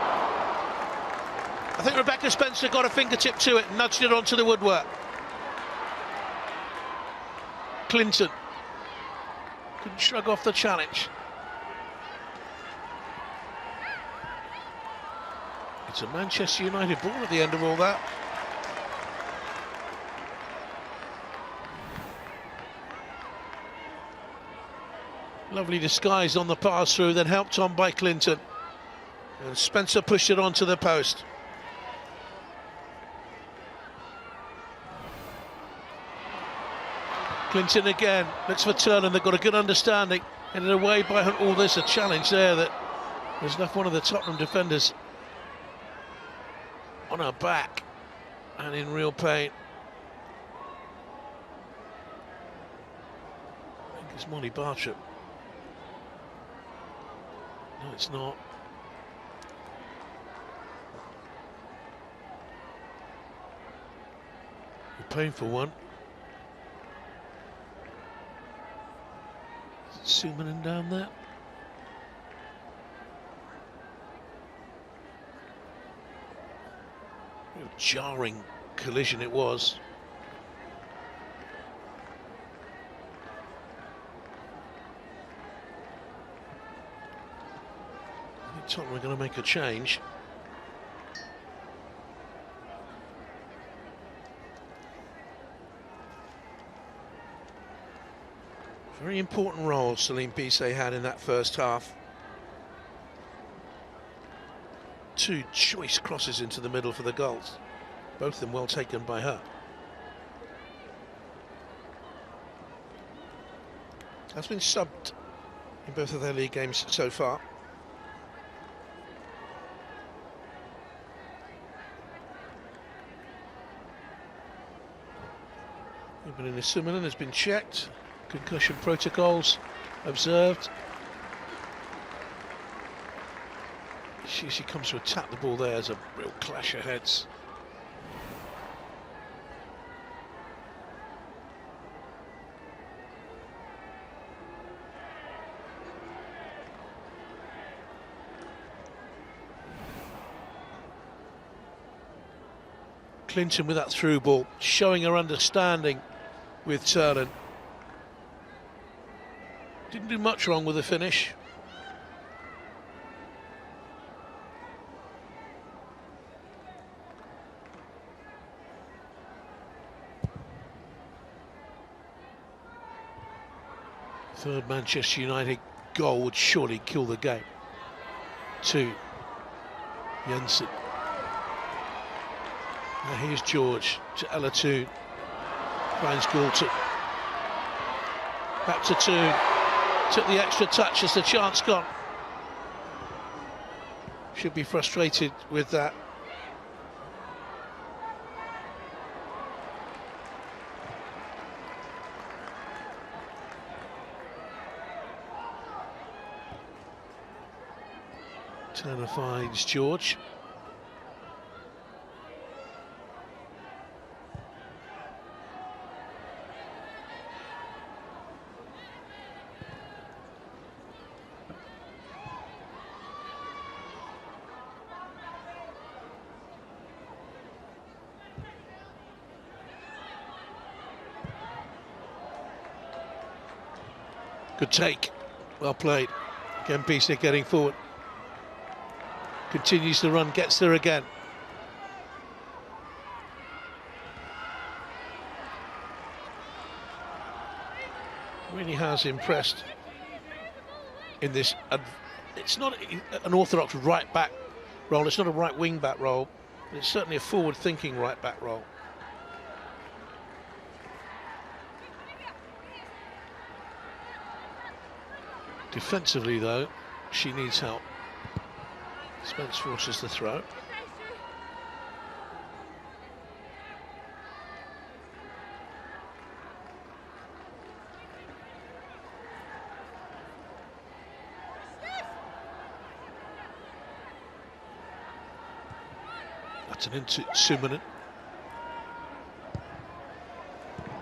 I think Rebecca Spencer got a fingertip to it and nudged it onto the woodwork. Clinton couldn't shrug off the challenge. It's a Manchester United ball at the end of all that. Lovely disguise on the pass through, then helped on by Clinton. And Spencer pushed it onto the post. Clinton again, looks for Turner, they've got a good understanding. Headed away by Hunt. Oh, there's a challenge there that has left one of the Tottenham defenders on her back and in real pain. I think it's Molly Bartrip. No, it's not. A painful one. Is it Sumanen down there? Real jarring collision it was. Tottenham are going to make a change. Very important role Salim Bissé had in that first half. 2 choice crosses into the middle for the goals. Both of them well taken by her. Has been subbed in both of their league games so far. Ibn Summerlin has been checked. Concussion protocols observed. She comes to attack the ball there. There's a real clash of heads. Clinton with that through ball, showing her understanding with Turlen. Didn't do much wrong with the finish. Third Manchester United goal would surely kill the game. 2. Jensen. Now here's George to Ella Toon. Finds Galton. Back to Toon. Took the extra touch as the chance gone. Should be frustrated with that. Turner finds George. Good take, well played. Again, Bissé getting forward. Continues the run, gets there again. Really has impressed in this. It's not an orthodox right back role, it's not a right wing back role, but it's certainly a forward thinking right back role. Defensively though, she needs help. Spence forces the throw. That's an into Summonen.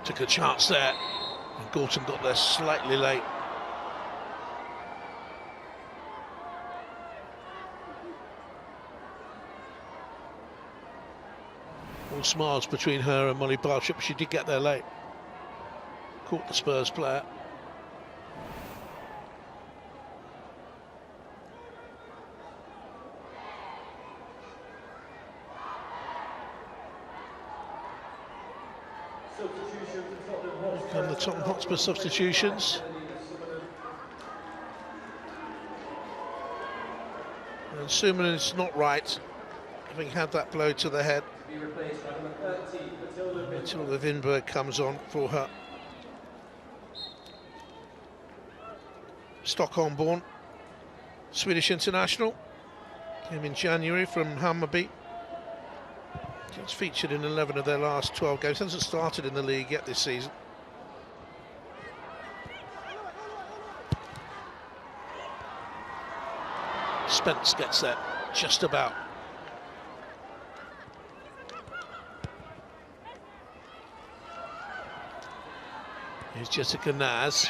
Took a chance there, and Galton got there slightly late. All smiles between her and Molly Bartrip. She did get there late. Caught the Spurs player. Here come the Tottenham Hotspur substitutions. And Summonen's not right, having had that blow to the head. Matilda Winberg comes on for her. Stockholm-born Swedish international. Came in January from Hammarby. She's featured in 11 of their last 12 games. Hasn't started in the league yet this season. Spence gets there just about. Here's Jessica Naz.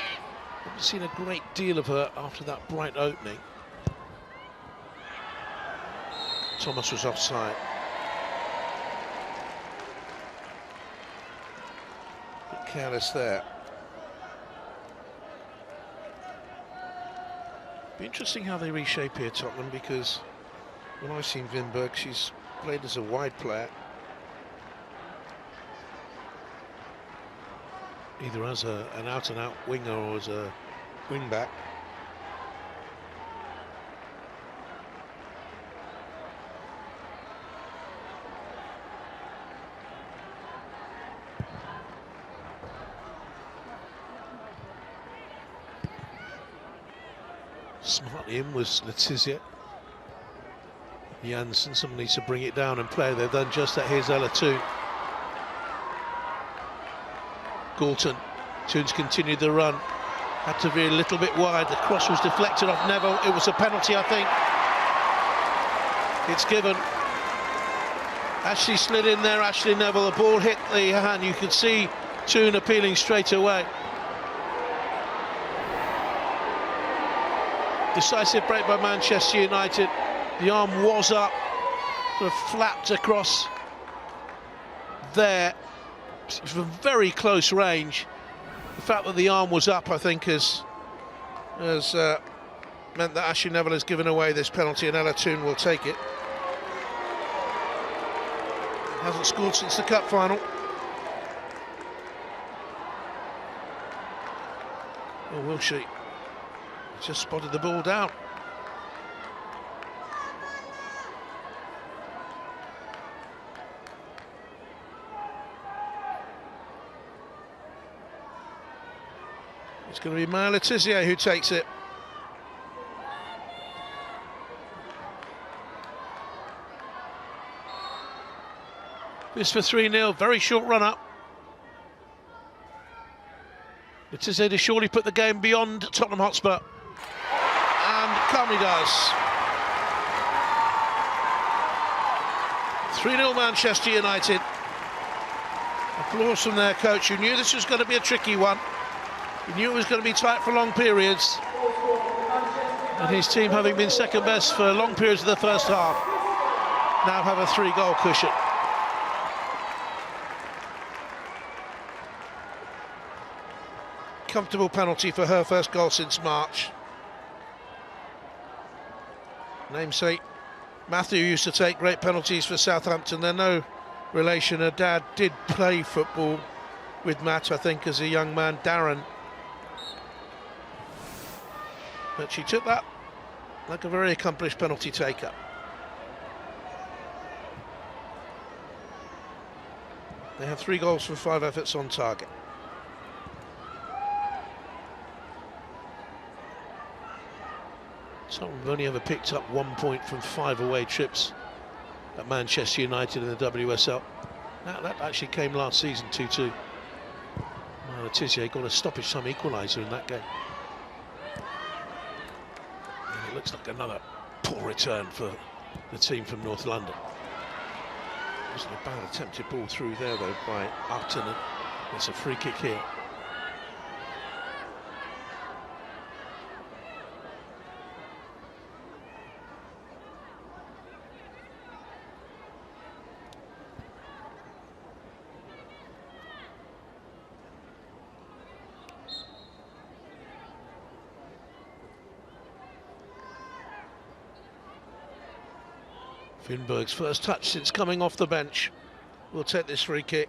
Haven't seen a great deal of her after that bright opening. Thomas was offside. Bit careless there. Be interesting how they reshape here, Tottenham, because when I've seen Vinberg, she's played as a wide player, either as an out-and-out winger or as a wing-back. Smartly in was Letizia. Janssen, someone needs to bring it down and play. They've done just that. Here's Ella Toon. Galton. Toon's continued the run. Had to be a little bit wide. The cross was deflected off Neville. It was a penalty, I think. It's given. Ashley slid in there. Ashley Neville. The ball hit the hand. You could see Toon appealing straight away. Decisive break by Manchester United. The arm was up, sort of flapped across there. It was from very close range. The fact that the arm was up, I think, has meant that Ashley Neville has given away this penalty, and Ella Toon will take it. Hasn't scored since the cup final. Or will she? Just spotted the ball down. It's going to be Maya Letizia who takes it. This for 3-0, very short run up. Letizia to surely put the game beyond Tottenham Hotspur. And calmly does. 3-0 Manchester United. Applause from their coach, who knew this was going to be a tricky one. He knew it was going to be tight for long periods. And his team, having been second best for long periods of the first half, now have a 3-goal cushion. Comfortable penalty for her first goal since March. Namesake Matthew used to take great penalties for Southampton. They're no relation. Her dad did play football with Matt, I think, as a young man, Darren. But she took that like a very accomplished penalty taker. They have 3 goals from 5 efforts on target. Tottenham have only ever picked up 1 point from 5 away trips at Manchester United in the WSL. Now, that actually came last season, 2-2. Letizia got a stoppage time equaliser in that game. And it looks like another poor return for the team from North London. Wasn't a bad attempted ball through there though by Upton. It's a free kick here. Vinberg's first touch since coming off the bench. We'll take this free kick.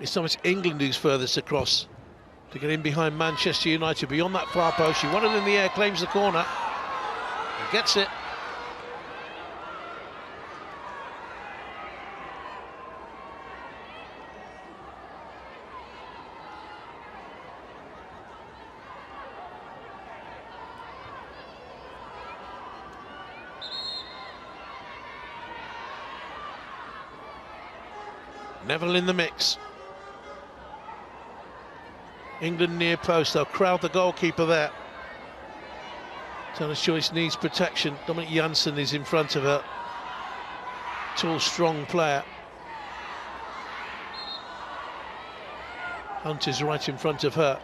It's almost England who's furthest across to get in behind Manchester United beyond that far post. She won it in the air, claims the corner, and gets it. Neville in the mix. England near post, they'll crowd the goalkeeper there. Thomas Joyce needs protection. Dominic Janssen is in front of her. Tall, strong player. Hunt is right in front of her.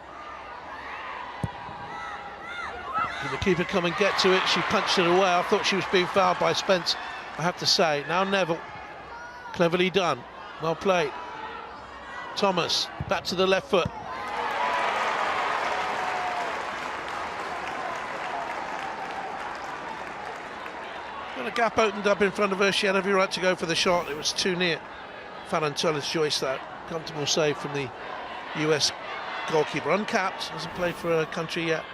Can the keeper come and get to it? She punched it away. I thought she was being fouled by Spence, I have to say. Now Neville, cleverly done. Well played. Thomas, back to the left foot. When a gap opened up in front of her, she had every right to go for the shot. It was too near. Fallon Tullis choice, that comfortable save from the US goalkeeper. Uncapped, hasn't played for her country yet.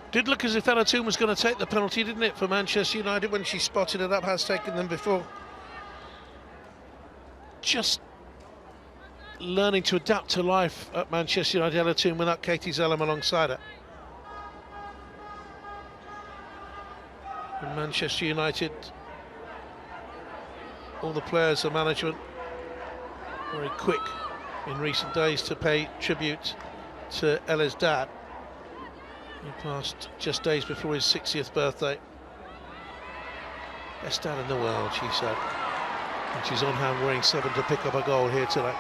Did look as if Elatoon was going to take the penalty, didn't it, for Manchester United when she spotted it up, has taken them before. Just learning to adapt to life at Manchester United, Elatoon, without Katie Zelem alongside her. And Manchester United, all the players and management, very quick in recent days to pay tribute to Ella's dad. He passed just days before his 60th birthday. Best dad in the world, she said. And she's on hand wearing 7 to pick up a goal here tonight.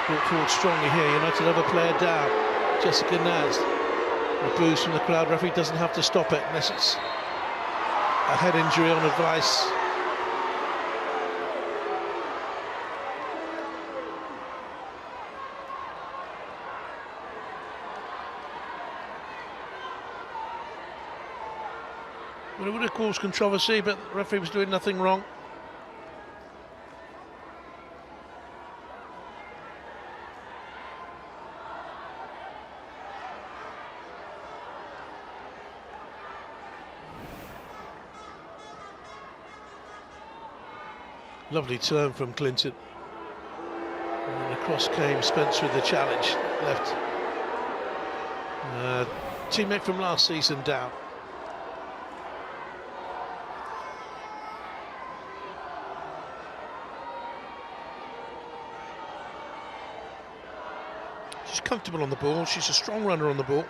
Brought forward strongly here. United have a player down. Jessica Naz. A boost from the crowd. Referee doesn't have to stop it unless it's a head injury on advice. Well, it would have caused controversy, but the referee was doing nothing wrong. Lovely turn from Clinton. And across came Spencer with the challenge. Left. Teammate from last season down. She's comfortable on the ball. She's a strong runner on the ball.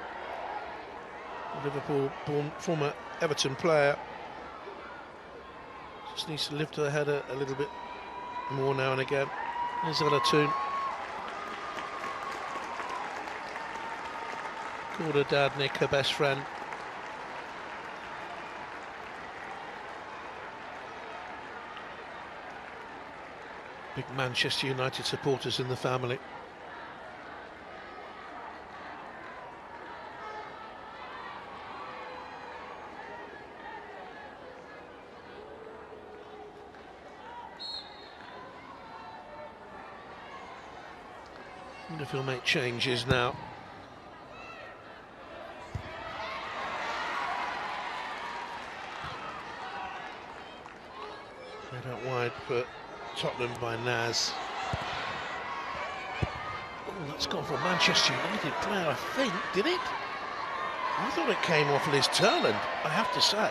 Liverpool-born former Everton player. Just needs to lift her head a little bit more now and again. There's Elatoon. Called her dad Nick, her best friend. Big Manchester United supporters in the family. I wonder if he'll make changes now. Played out wide for Tottenham by Naz. Oh, that's gone for Manchester United player, I think, did it? I thought it came off Liz Turland, I have to say.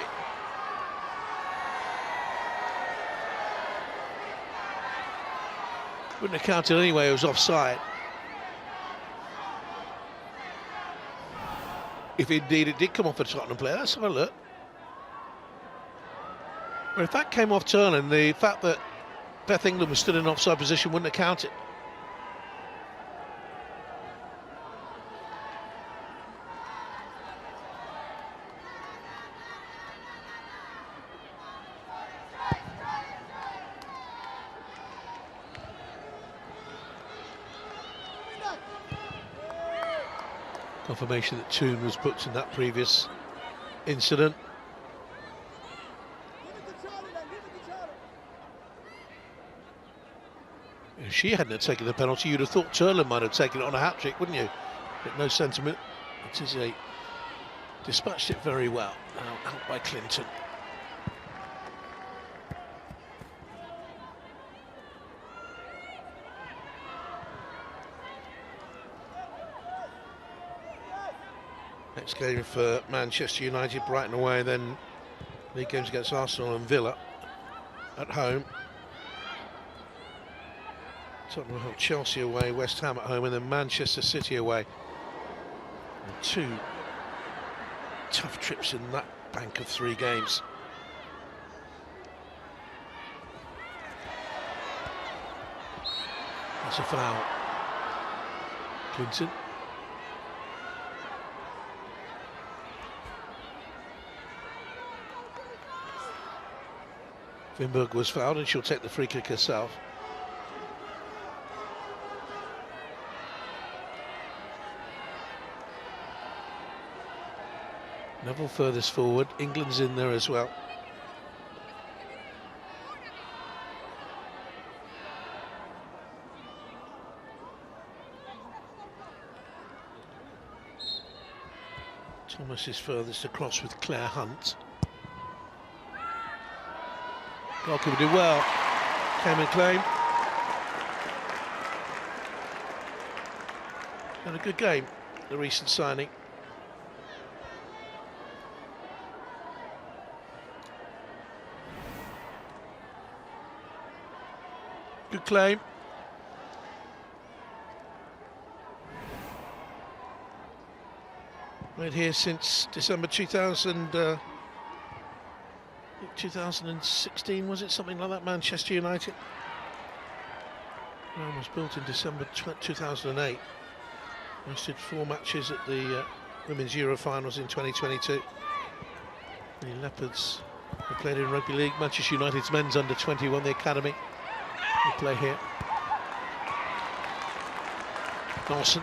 Wouldn't have counted anyway, it was offside. If indeed it did come off a Tottenham player, let's have a look. Well, if that came off Turner, the fact that Beth England was still in offside position wouldn't have counted. Confirmation that Toon was booked in that previous incident. If she hadn't taken the penalty, you'd have thought Turland might have taken it on a hat-trick, wouldn't you? But no sentiment. It is a dispatched it very well. Now out by Clinton. Next game for Manchester United, Brighton away, then league games against Arsenal and Villa at home. Tottenham have Chelsea away, West Ham at home, and then Manchester City away. And 2 tough trips in that bank of 3 games. That's a foul. Clinton. Vinberg was fouled and she'll take the free kick herself. Neville furthest forward, England's in there as well. Thomas is furthest across with Claire Hunt. Goalkeeper did well. Came and claim. Had a good game, the recent signing. Good claim. Made here since December 2016, was it? Something like that, Manchester United. Ground was built in December 2008. Hosted 4 matches at the Women's Euro Finals in 2022. The Leopards have played in Rugby League. Manchester United's men's under-21, the academy. They play here. Nelson.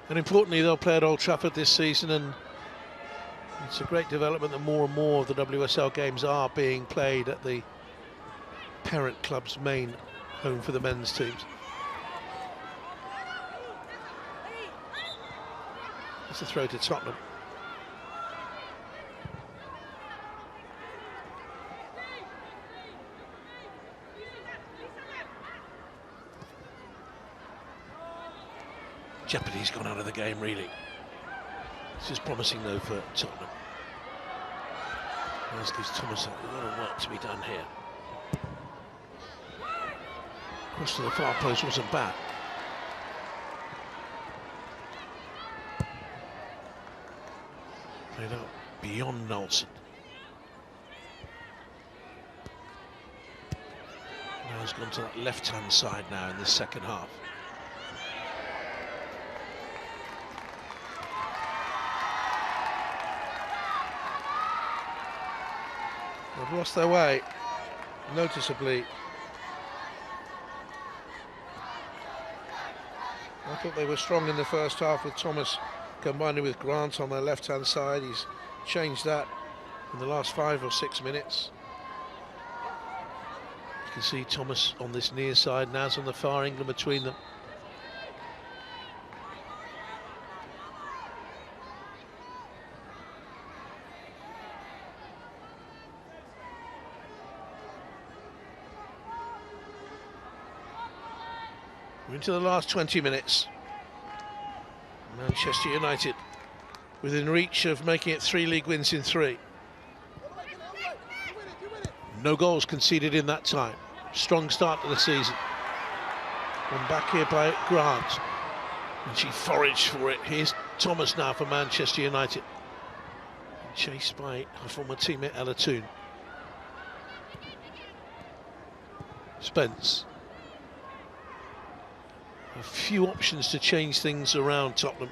And importantly, they'll play at Old Trafford this season, and it's a great development that more and more of the WSL games are being played at the parent club's main home for the men's teams. It's a throw to Tottenham. Jeopardy's gone out of the game, really. This is promising, though, for Tottenham. This gives Thomas a lot of work to be done here. Cross to the far post wasn't bad. Played out beyond Nelson. Now he's gone to that left-hand side now in the second half. They've lost their way, noticeably. I thought they were strong in the first half with Thomas combining with Grant on their left-hand side. He's changed that in the last 5 or 6 minutes. You can see Thomas on this near side, Naz on the far, England between them. We're into the last 20 minutes. Manchester United within reach of making it 3 league wins in 3. No goals conceded in that time. Strong start to the season. One back here by Grant. And she foraged for it. Here's Thomas now for Manchester United. Chased by her former teammate Ella Toon. Spence. A few options to change things around Tottenham.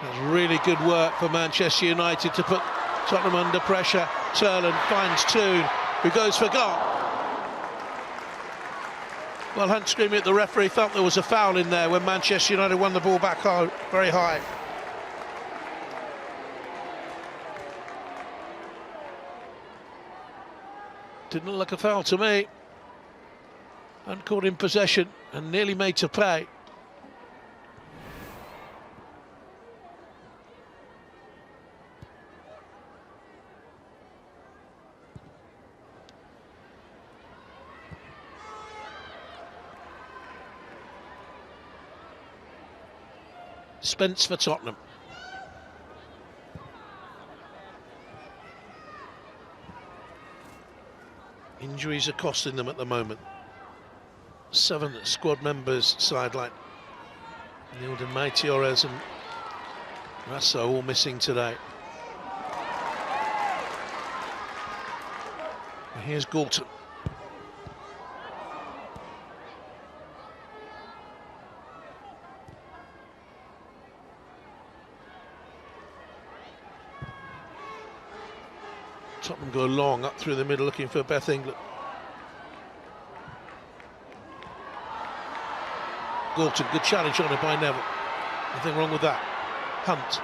That's really good work for Manchester United to put Tottenham under pressure. Turland finds Toon, who goes for goal. Well, Hunt screaming at the referee, felt there was a foul in there when Manchester United won the ball back high, very high. Didn't look like a foul to me. Hunt caught in possession and nearly made to pay. Spence for Tottenham. Injuries are costing them at the moment. 7 squad members sidelined. Nilden Maitiores and Rasso all missing today. And here's Galton. Tottenham go long up through the middle looking for Beth England. Galton, good challenge on it by Neville. Nothing wrong with that. Hunt.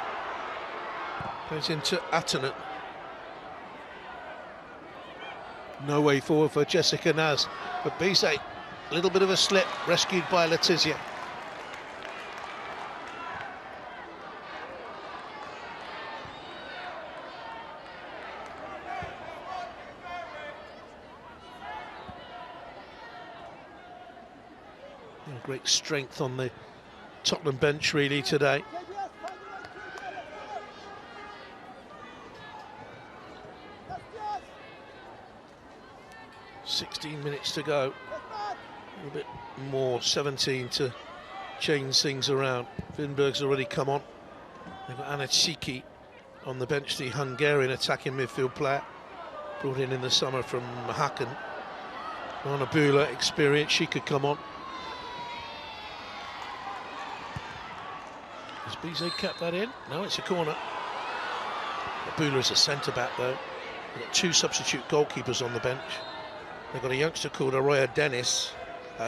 Goes into Attanen. No way forward for Jessica Naz. But Bizet, a little bit of a slip, rescued by Letizia. Great strength on the Tottenham bench really today. "16 minutes to go, a little bit more, 17 to change things around. Vinberg's already come on. They've got Anachiki on the bench, the Hungarian attacking midfield player, brought in the summer from Hacken. Rana Bula, experience, she could come on. Has Bizet kept that in? No, it's a corner. Bula is a centre-back though. They've got 2 substitute goalkeepers on the bench. They've got a youngster called Arroyo Dennis,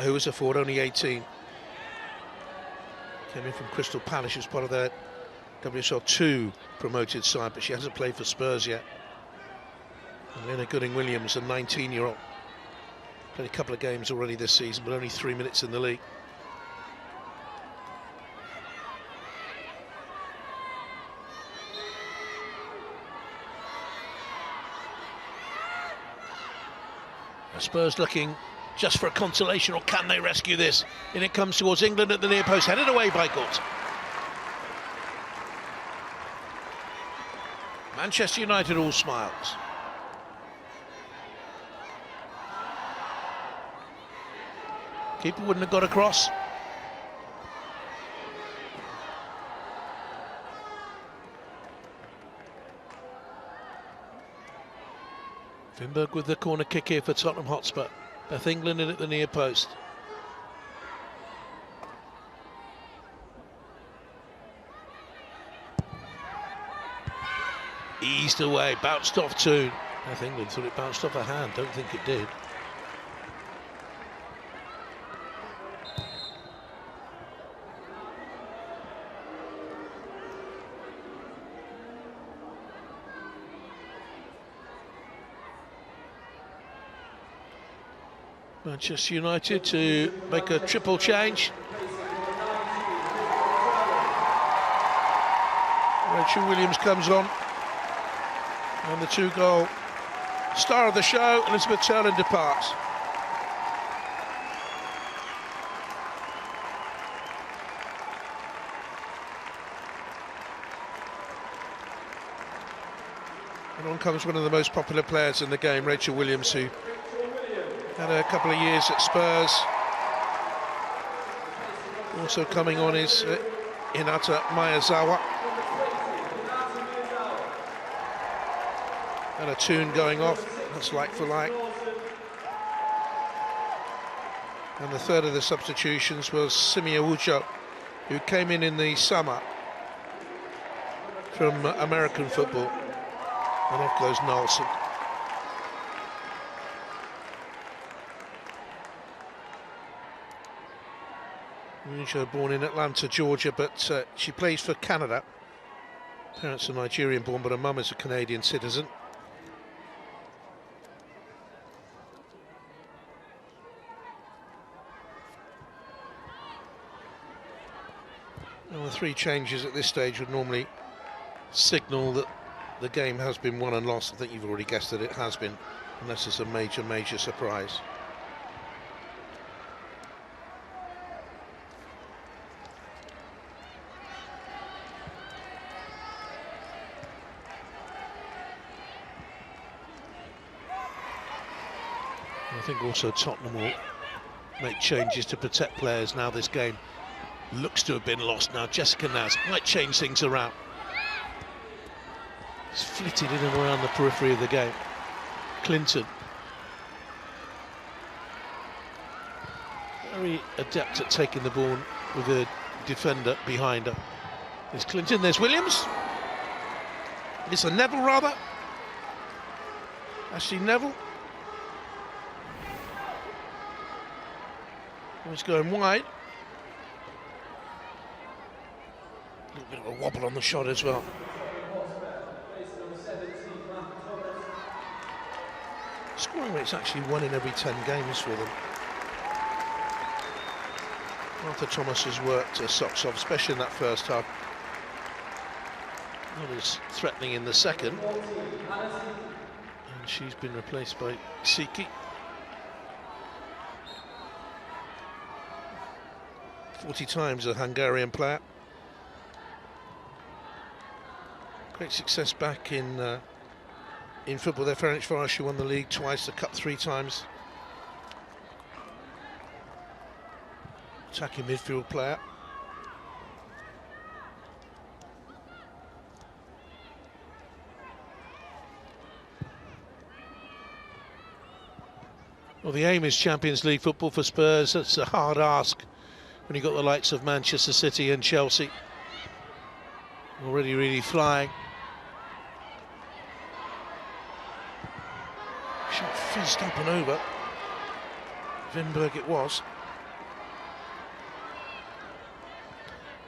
who was a forward, only 18. Came in from Crystal Palace, she was part of their WSL 2 promoted side, but she hasn't played for Spurs yet. And Lena Gooding-Williams, a 19-year-old. Played a couple of games already this season, but only 3 minutes in the league. Spurs looking just for a consolation, or can they rescue this? And it comes towards England at the near post, headed away by Galton. Manchester United all smiles. Keeper wouldn't have got across. Vinberg with the corner kick here for Tottenham Hotspur. Beth England in at the near post. Eased away, bounced off Toon. Beth England thought it bounced off her hand, don't think it did. Manchester United to make a triple change. Rachel Williams comes on, and the 2-goal star of the show, Elizabeth Turlin, departs. And on comes one of the most popular players in the game, Rachel Williams, who had a couple of years at Spurs. Also coming on is Hinata Miyazawa. And a Toon going off, that's like for like. And the third of the substitutions was Simia Ujo, who came in the summer from American football. And off goes Nelson. Ujo born in Atlanta, Georgia, but she plays for Canada. Parents are Nigerian born, but her mum is a Canadian citizen. Well, the 3 changes at this stage would normally signal that the game has been won and lost. I think you've already guessed that it has been, unless it's a major surprise. think also Tottenham will make changes to protect players now this game looks to have been lost. Now Jessica Naz might change things around. He's flitted in and around the periphery of the game. Clinton. Very adept at taking the ball with a defender behind her. There's Clinton, there's Williams. It's a Neville rather. Ashley Neville. He's going wide. A little bit of a wobble on the shot as well. Scoring rate's actually 1 in every 10 games for them. Arthur Thomas has worked her socks off, especially in that first half. Not as threatening in the second. And she's been replaced by Siki. 40 times a Hungarian player. Great success back in football there. Ferencváros, she won the league twice, the cup 3 times. Attacking midfield player. Well, the aim is Champions League football for Spurs. That's a hard ask when you've got the likes of Manchester City and Chelsea already really flying. Shot fizzed up and over. Vinberg it was.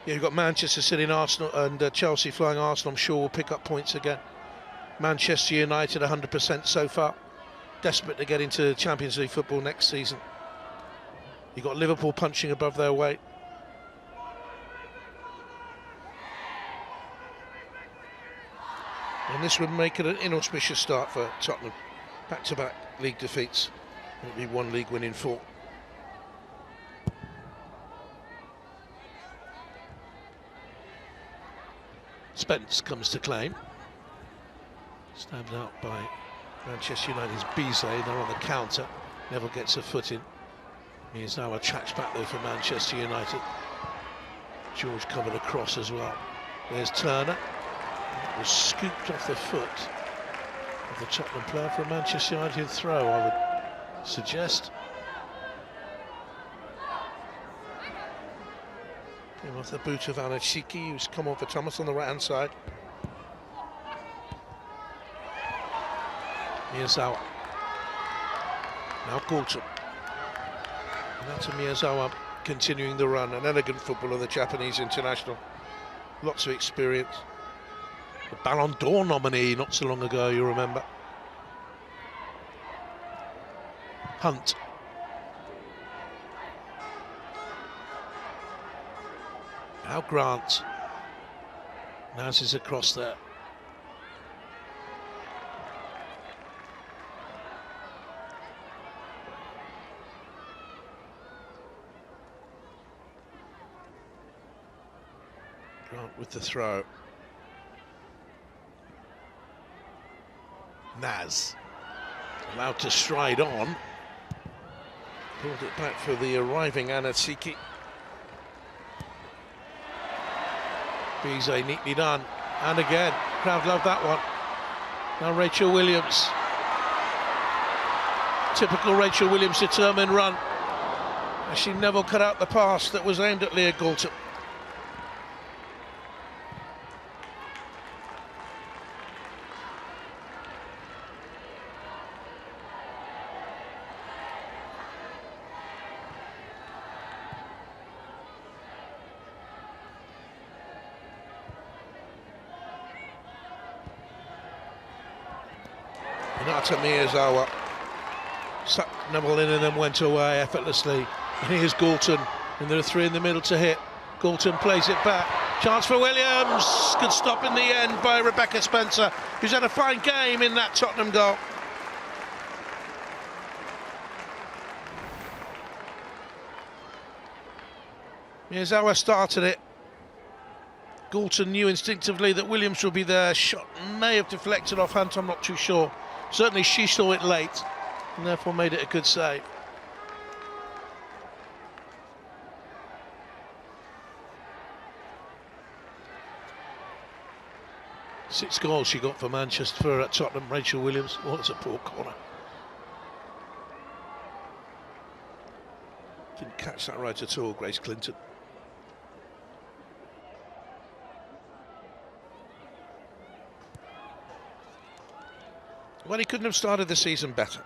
Yeah, you've got Manchester City and Arsenal and Chelsea flying. Arsenal, I'm sure, will pick up points again. Manchester United 100% so far. Desperate to get into Champions League football next season. You've got Liverpool punching above their weight. And this would make it an inauspicious start for Tottenham. Back-to-back league defeats. It'll be 1 league win in 4. Spence comes to claim. Stabbed out by Manchester United's Bizet. They're on the counter. Neville gets a foot in. Miyazawa tracks back though for Manchester United. George covered across as well. There's Turner. It was scooped off the foot of the Tottenham player for a Manchester United throw, I would suggest. Came off the boot of Anachiki, who's come on for Thomas on the right hand side. Miyazawa. Now Galton. Now to Miyazawa, continuing the run. An elegant footballer, the Japanese international. Lots of experience. The Ballon d'Or nominee not so long ago, you remember. Hunt. Now Grant. Naz is across there. Grant with the throw. Naz allowed to stride on. Pulled it back for the arriving Anachiki. Bizet neatly done. And again, crowd loved that one. Now Rachel Williams. Typical Rachel Williams determined run. As she never cut out the pass that was aimed at Leah Galton. Hinata Miyazawa sucked Neville in and then went away effortlessly. And here's Galton, and there are 3 in the middle to hit. Galton plays it back. Chance for Williams. Good stop in the end by Rebecca Spencer, who's had a fine game in that Tottenham goal. Miyazawa started it. Galton knew instinctively that Williams would be there. Shot may have deflected off Hunt, I'm not too sure. Certainly she saw it late. and therefore made it a good save. 6 goals she got for Manchester at Tottenham. Rachel Williams. Oh, it's a poor corner. Didn't catch that right at all, Grace Clinton. Well, he couldn't have started the season better.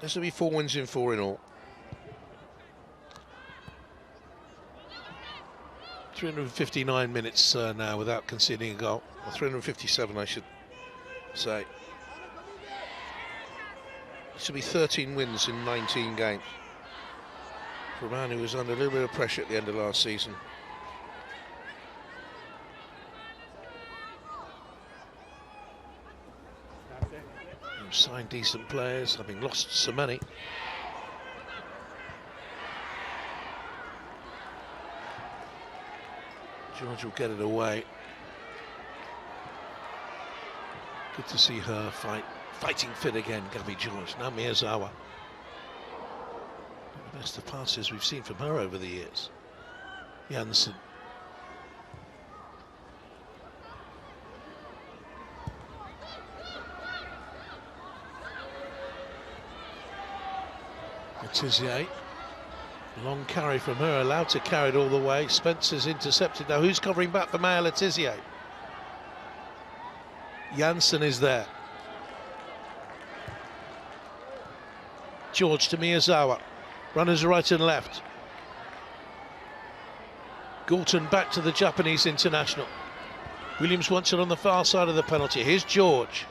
This will be 4 wins in 4 in all. 359 minutes now without conceding a goal. Or 357, I should say. This will be 13 wins in 19 games. For a man who was under a little bit of pressure at the end of last season. Signed decent players, having lost so many. George will get it away. Good to see her fighting fit again, Gabby George. Now Miyazawa. The best of passes we've seen from her over the years. Janssen. Letizier, long carry from her, allowed to carry it all the way. Spencer's intercepted. Now who's covering back for Maya Letizier? Janssen is there. George to Miyazawa. Runners right and left. Galton back to the Japanese international. Williams wants it on the far side of the penalty. Here's George.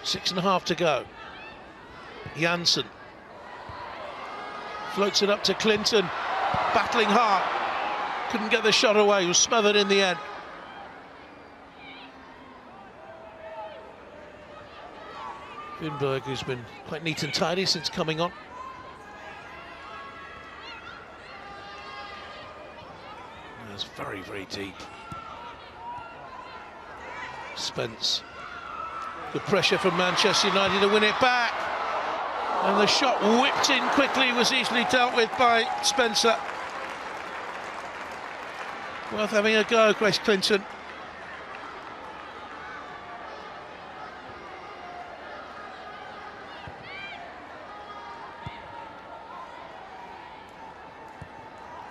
6.5 to go. Janssen. Floats it up to Clinton, battling hard, couldn't get the shot away, was smothered in the end. Winberg, who's been quite neat and tidy since coming on. That's very, very deep. Spence. Good pressure from Manchester United to win it back. And the shot whipped in quickly, was easily dealt with by Spencer. Worth having a go, Grace Clinton.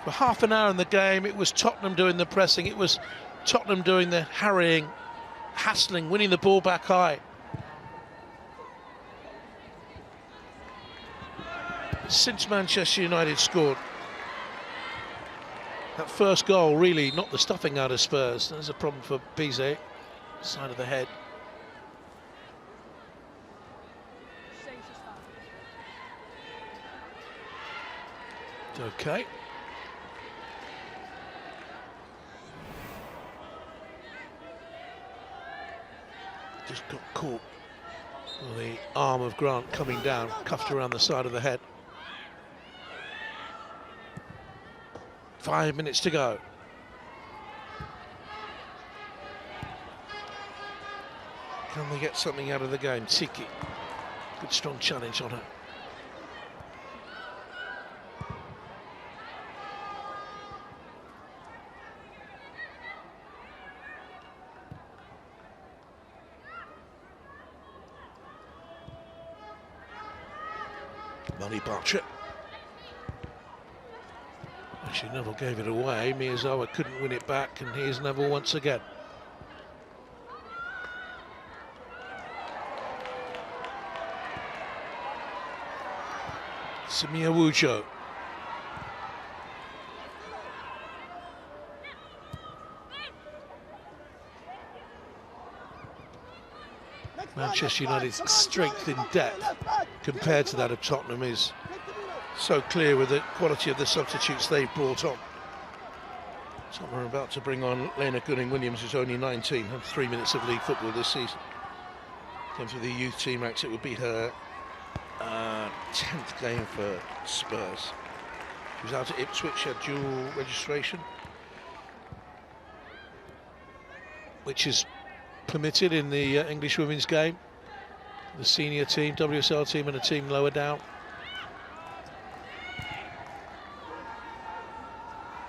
For half an hour in the game, it was Tottenham doing the pressing, it was Tottenham doing the harrying, hassling, winning the ball back high. Since Manchester United scored that first goal, really knocked the stuffing out of Spurs. There's a problem for Bizet, side of the head. Okay. Just got caught with the arm of Grant coming down, cuffed around the side of the head. 5 minutes to go. Can they get something out of the game? Tiki. Good strong challenge on her. Molly Bartrett. Actually, Neville gave it away. Miyazawa couldn't win it back, and here's Neville once again. Samia Wujo. Manchester United's strength in depth compared to that of Tottenham is so clear with the quality of the substitutes they've brought on. Tottenham are about to bring on Lena Gunning-Williams, who's only 19, had 3 minutes of league football this season. In terms of the youth team acts, it would be her 10th game for Spurs. She was out at Ipswich, had dual registration, which is permitted in the English women's game. The senior team, WSL team, and a team lower down.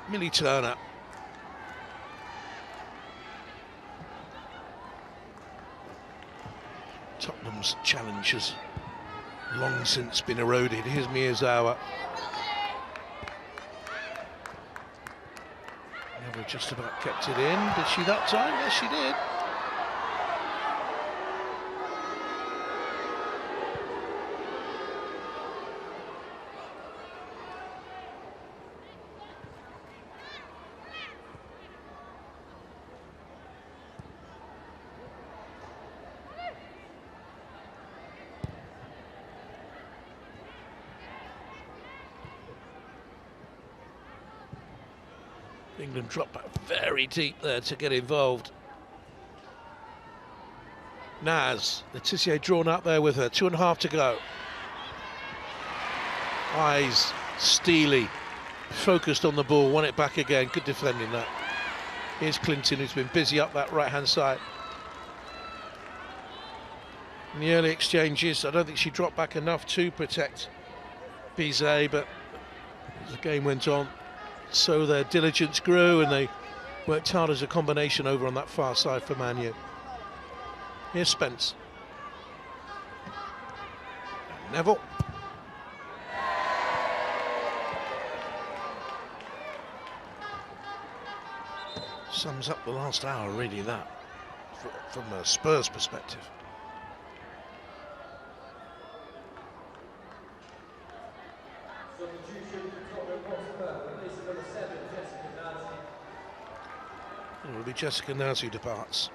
Millie Turner. Tottenham's challenge has long since been eroded. Here's Miyazawa. Never just about kept it in. Did she that time? Yes, she did. England dropped back very deep there to get involved. Naz, Letitia drawn up there with her, 2.5 to go. Eyes steely, focused on the ball, won it back again, good defending that. Here's Clinton, who's been busy up that right-hand side. In the early exchanges, I don't think she dropped back enough to protect Bizet, but as the game went on, so their diligence grew and they worked hard as a combination over on that far side for Man U. Here's Spence. And Neville. Sums up the last hour, really, that, from a Spurs perspective. It will be Jessica Naz who departs.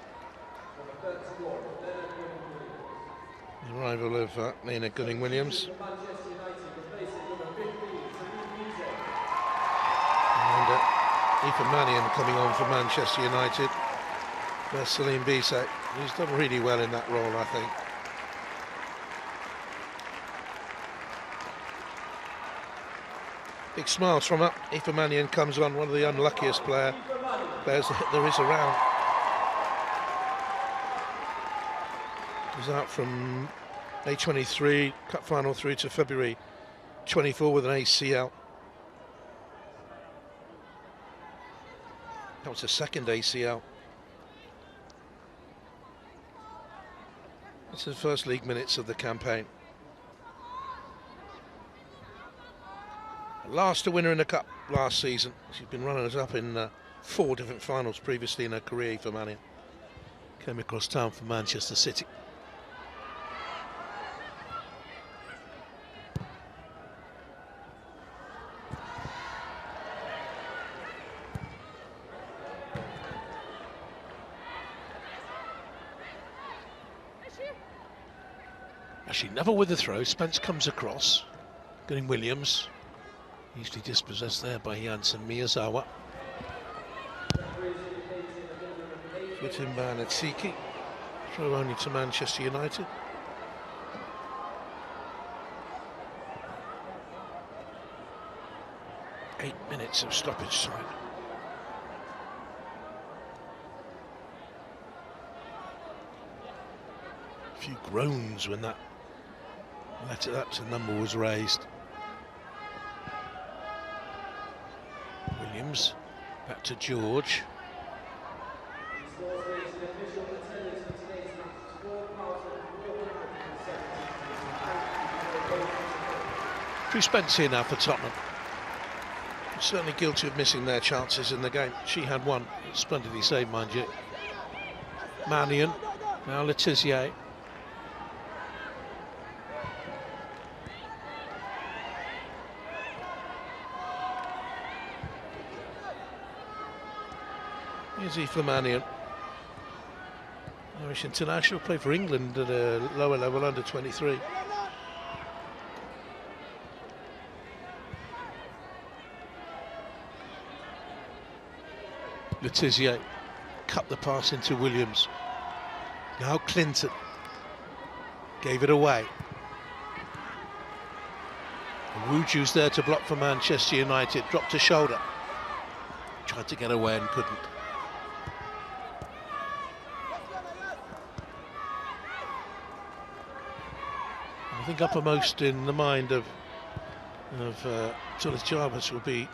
The arrival of Nina Gunning-Williams. And Aoife Mannion coming on for Manchester United. There's Celine Bisset, who's done really well in that role, I think. Big smiles from her. Aoife Mannion comes on, one of the unluckiest players there is around. He's out from May 23 cup final through to February 24 with an ACL. That was a second ACL. It's the first league minutes of the campaign. Last a winner in the cup last season. She's been runners up in 4 different finals previously in her career for Mannion. Came across town for Manchester City. Actually, Neville with the throw. Spence comes across. Getting Williams. Easily dispossessed there by Janssen Miyazawa. Put in by Natsiki. Throw only to Manchester United. Eight minutes of stoppage time. A few groans when that number was raised. Williams, back to George. Drew Spence here now for Tottenham. Certainly guilty of missing their chances in the game. She had one, splendidly saved, mind you. Mannion, now Letitia. Here's Aoife Mannion. Irish international, played for England at a lower level, under 23. Letitia cut the pass into Williams. Now Clinton gave it away. Wuju's there to block for Manchester United. Dropped a shoulder. Tried to get away and couldn't. I think uppermost in the mind of Tullis Jarvis will be,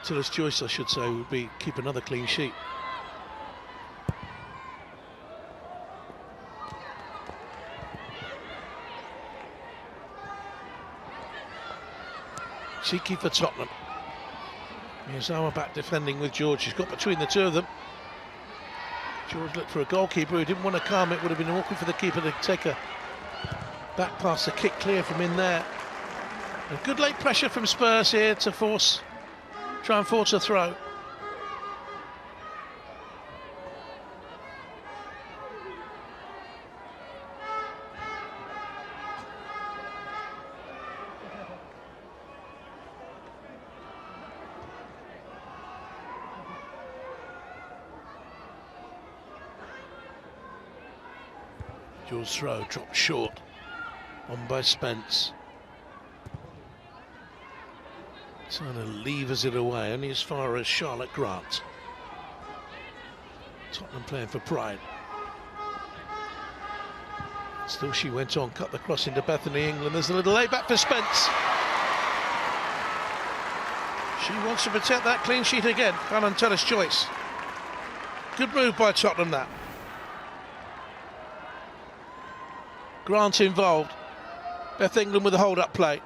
Tullis Joyce I should say, would be keep another clean sheet. Cheeky for Tottenham. Miyazawa back defending with George. She's got between the two of them. George looked for a goalkeeper who didn't want to come. It would have been awkward for the keeper to take a back pass, a kick clear from in there. And good late pressure from Spurs here to try and force a throw. George's throw dropped short, on by Spence. Trying to levers it away, only as far as Charlotte Grant. Tottenham playing for pride. Still she went on, cut the cross into Bethany England. There's a little lay back for Spence. She wants to protect that clean sheet again. Fallon Tullis Joyce. Good move by Tottenham, that. Grant involved. Beth England with a hold-up play.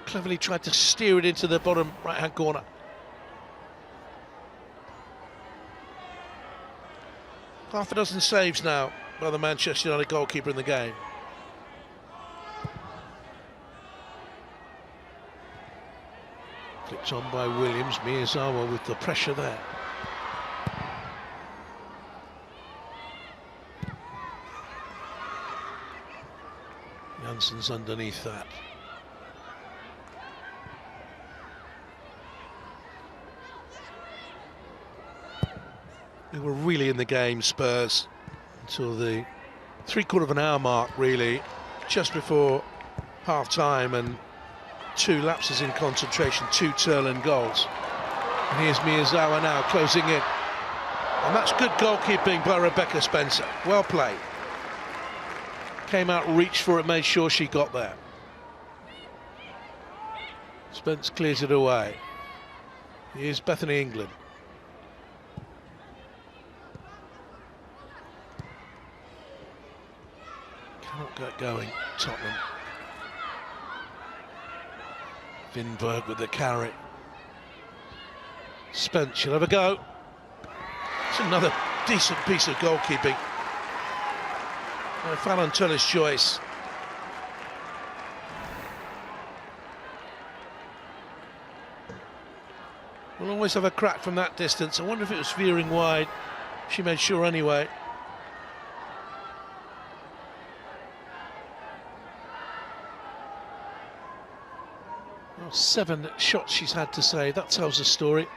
Cleverly tried to steer it into the bottom right-hand corner. Half a dozen saves now by the Manchester United goalkeeper in the game. Flicked on by Williams. Miyazawa with the pressure there. Jansen's underneath that. They were really in the game, Spurs, until the three-quarter of an hour mark, really, just before half-time, and two lapses in concentration, two Turlen goals. And here's Miyazawa now closing in. And that's good goalkeeping by Rebecca Spencer. Well played. Came out, reached for it, made sure she got there. Spence clears it away. Here's Bethany England. Cannot get going, Tottenham. Vinberg with the carry. Spence, she'll have a go. It's another decent piece of goalkeeping. Fallon Tullis Joyce. We'll always have a crack from that distance. I wonder if it was veering wide. She made sure anyway. Well, 7 shots she's had to save. That tells a story.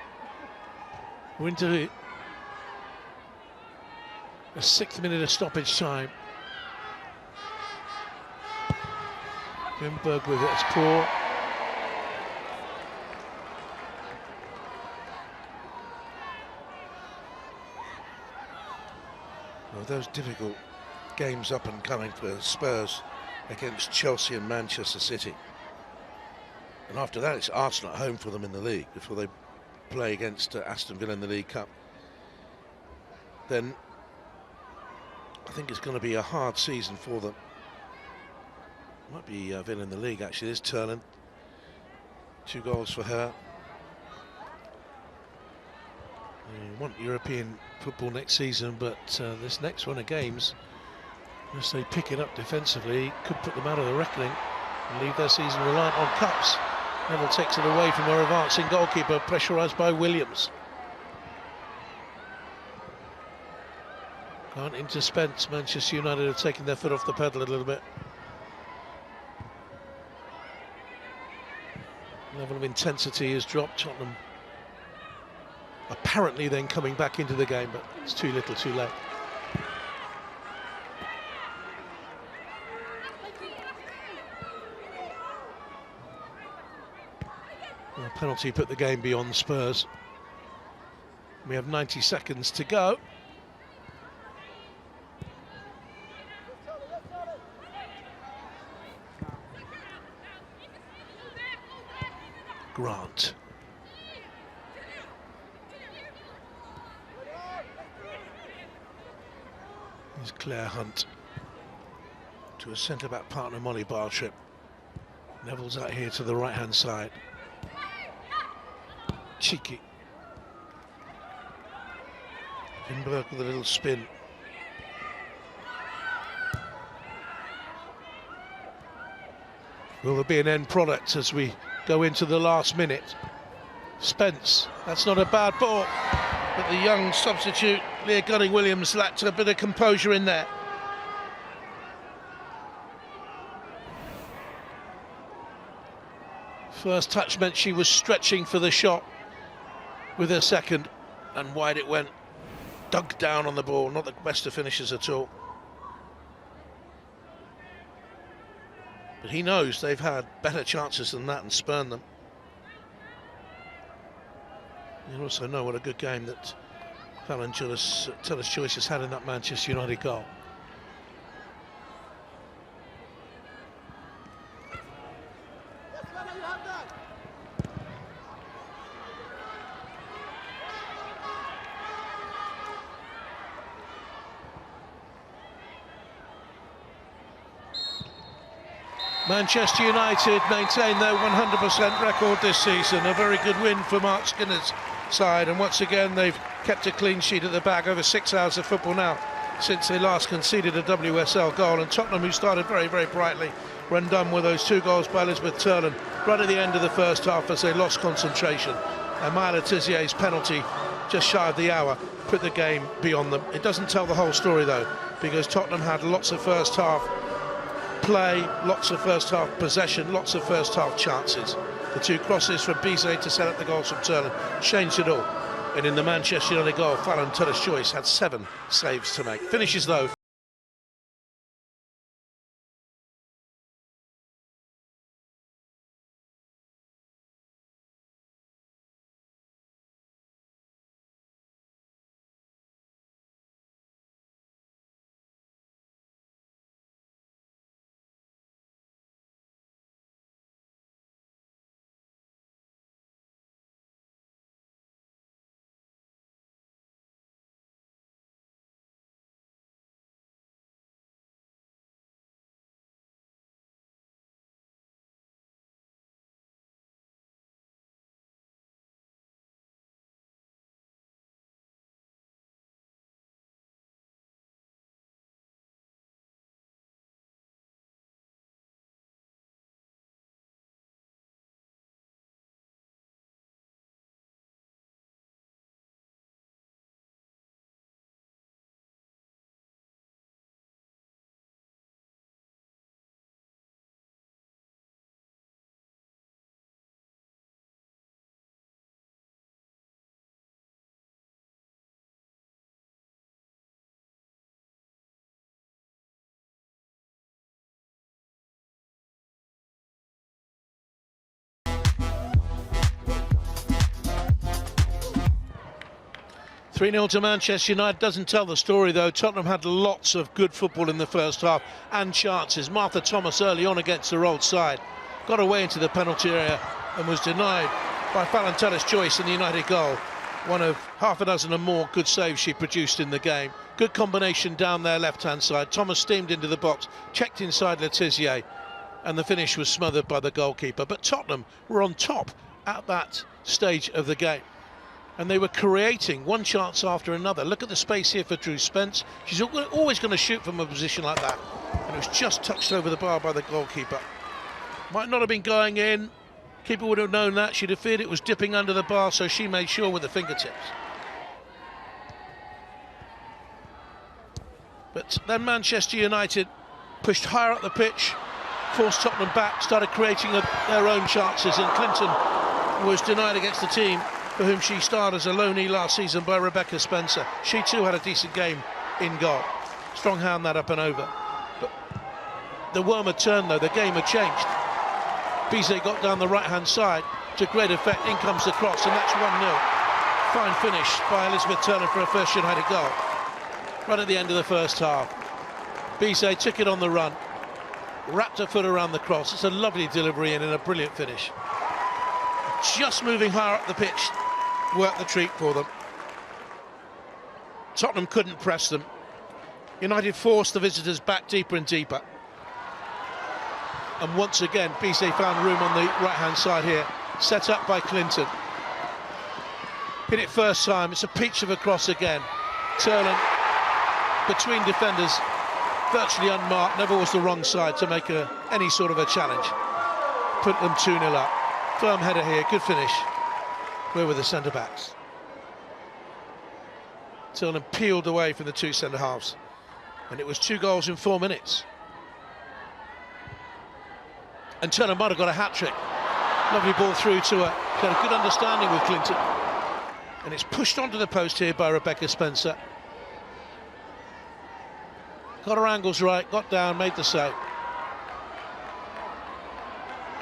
We're into the 6th minute of stoppage time. Vinberg with it, it's poor. Well, those difficult games up and coming for Spurs against Chelsea and Manchester City. And after that, it's Arsenal at home for them in the league before they play against Aston Villa in the League Cup. Then I think it's going to be a hard season for them. Might be Villa in the league, actually. There's Turlen. 2 goals for her. They want European football next season, but this next run of games, unless they pick it up defensively, could put them out of the reckoning and leave their season reliant on cups. Neville takes it away from her advancing goalkeeper, pressurised by Williams. Grant into Spence. Manchester United have taken their foot off the pedal a little bit. Level of intensity has dropped. Tottenham apparently then coming back into the game, but it's too little, too late. Well, penalty put the game beyond Spurs. We have 90 seconds to go. Grant. Here's Claire Hunt to a centre-back partner, Molly Bartrip. Neville's out here to the right-hand side. Cheeky. Lindbergh with a little spin. Will there be an end product as we go into the last minute? Spence, that's not a bad ball, but the young substitute, Leah Gunning-Williams, lacked a bit of composure in there. First touch meant she was stretching for the shot with her second, and wide it went. Dug down on the ball, not the best of finishes at all. But he knows they've had better chances than that and spurned them. You also know what a good game that Fallon Teller's Choice has had in that Manchester United goal. Manchester United maintain their 100% record this season. A very good win for Mark Skinner's side, and once again they've kept a clean sheet at the back. Over 6 hours of football now since they last conceded a WSL goal, and Tottenham, who started very, very brightly, were undone with those 2 goals by Elizabeth Turlin right at the end of the first half as they lost concentration. And Maya Le Tizier's penalty just shy of the hour put the game beyond them. It doesn't tell the whole story though, because Tottenham had lots of first half play, lots of first half possession, lots of first half chances. The 2 crosses from Bizet to set up the goals from Turner changed it all. And in the Manchester United goal, Fallon Teller's Choice had 7 saves to make. Finishes though. Three-0 to Manchester United doesn't tell the story though. Tottenham had lots of good football in the first half and chances. Martha Thomas early on against the old side got away into the penalty area and was denied by Fallon Teller's Choice in the United goal. One of half a dozen and more good saves she produced in the game. Good combination down their left-hand side. Thomas steamed into the box, checked inside Le Tissier, and the finish was smothered by the goalkeeper. But Tottenham were on top at that stage of the game, and they were creating one chance after another. Look at the space here for Drew Spence. She's always going to shoot from a position like that, and it was just touched over the bar by the goalkeeper. Might not have been going in. Keeper would have known that. She'd have feared it was dipping under the bar, so she made sure with the fingertips. But then Manchester United pushed higher up the pitch, forced Tottenham back, started creating their own chances, and Clinton was denied against the team for whom she starred as a loanee last season by Rebecca Spencer. She too had a decent game in goal. Strong hand that up and over. But the worm had turned though, the game had changed. Bizet got down the right-hand side to great effect. In comes the cross, and that's 1-0. Fine finish by Elizabeth Turner for her first United goal. Right at the end of the first half. Bizet took it on the run, wrapped her foot around the cross. It's a lovely delivery and a brilliant finish. just moving higher up the pitch worked the treat for them. Tottenham couldn't press them. United forced the visitors back deeper and deeper. And once again, Bizet found room on the right-hand side here, set up by Clinton. Hit it first time, it's a peach of a cross again. Turlen between defenders, virtually unmarked, never was the wrong side to make any sort of a challenge. Put them 2-0 up. Firm header here, good finish. Where were the centre-backs? Turlen peeled away from the two centre-halves. And it was 2 goals in 4 minutes. And Turner might have got a hat-trick. Lovely ball through to her. She had a good understanding with Clinton. And it's pushed onto the post here by Rebecca Spencer. Got her angles right, got down, made the save.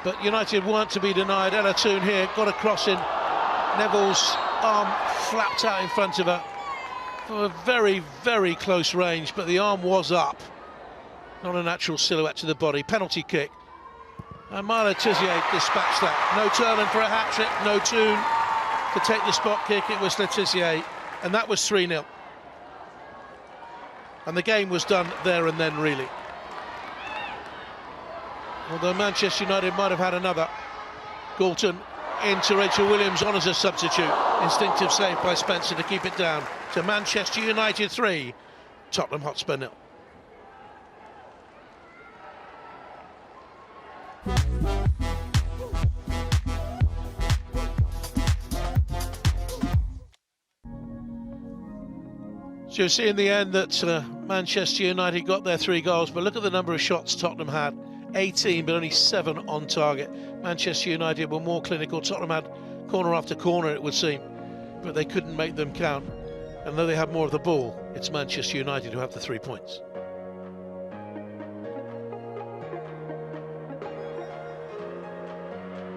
But United weren't to be denied. Ella Toone here, got a cross in. Neville's arm flapped out in front of her for a very, very close range, but the arm was up. Not a natural silhouette to the body. Penalty kick. And Milo Tizier dispatched that. No Turlen for a hat-trick, no Toone to take the spot kick. It was Letizier, and that was 3-0. And the game was done there and then, really. Although Manchester United might have had another. Galton into Rachel Williams on as a substitute. Instinctive save by Spencer to keep it down to Manchester United 3, Tottenham Hotspur 0. So you'll see in the end that Manchester United got their 3 goals, but look at the number of shots Tottenham had. 18, but only 7 on target. Manchester United were more clinical. Tottenham had corner after corner, it would seem, but they couldn't make them count. And though they had more of the ball, it's Manchester United who have the 3 points.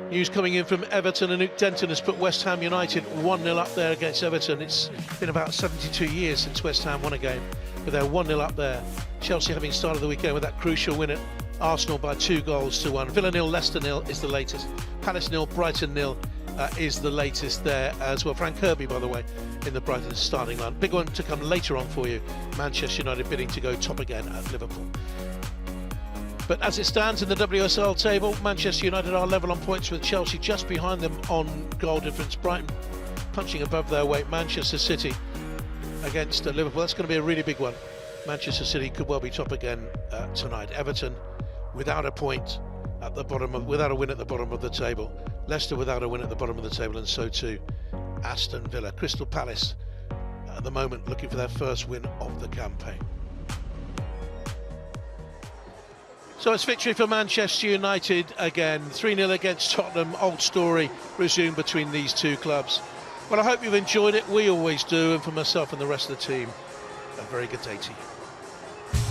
News coming in from Everton, and Luke Denton has put West Ham United 1-0 up there against Everton. It's been about 72 years since West Ham won a game, but they're 1-0 up there. Chelsea having started the weekend with that crucial win at Arsenal by 2-1. Villa 0, Leicester 0 is the latest. Palace 0, Brighton 0 is the latest there as well. Frank Kirby, by the way, in the Brighton starting line. Big one to come later on for you. Manchester United bidding to go top again at Liverpool. But as it stands in the WSL table, Manchester United are level on points with Chelsea just behind them on goal difference. Brighton punching above their weight. Manchester City against Liverpool. That's going to be a really big one. Manchester City could well be top again tonight. Everton without a point at the bottom without a win at the bottom of the table. Leicester without a win at the bottom of the table, and so too Aston Villa. Crystal Palace at the moment looking for their first win of the campaign. So it's victory for Manchester United again. 3-0 against Tottenham. Old story resumed between these two clubs. Well, I hope you've enjoyed it. We always do. And for myself and the rest of the team, a very good day to you.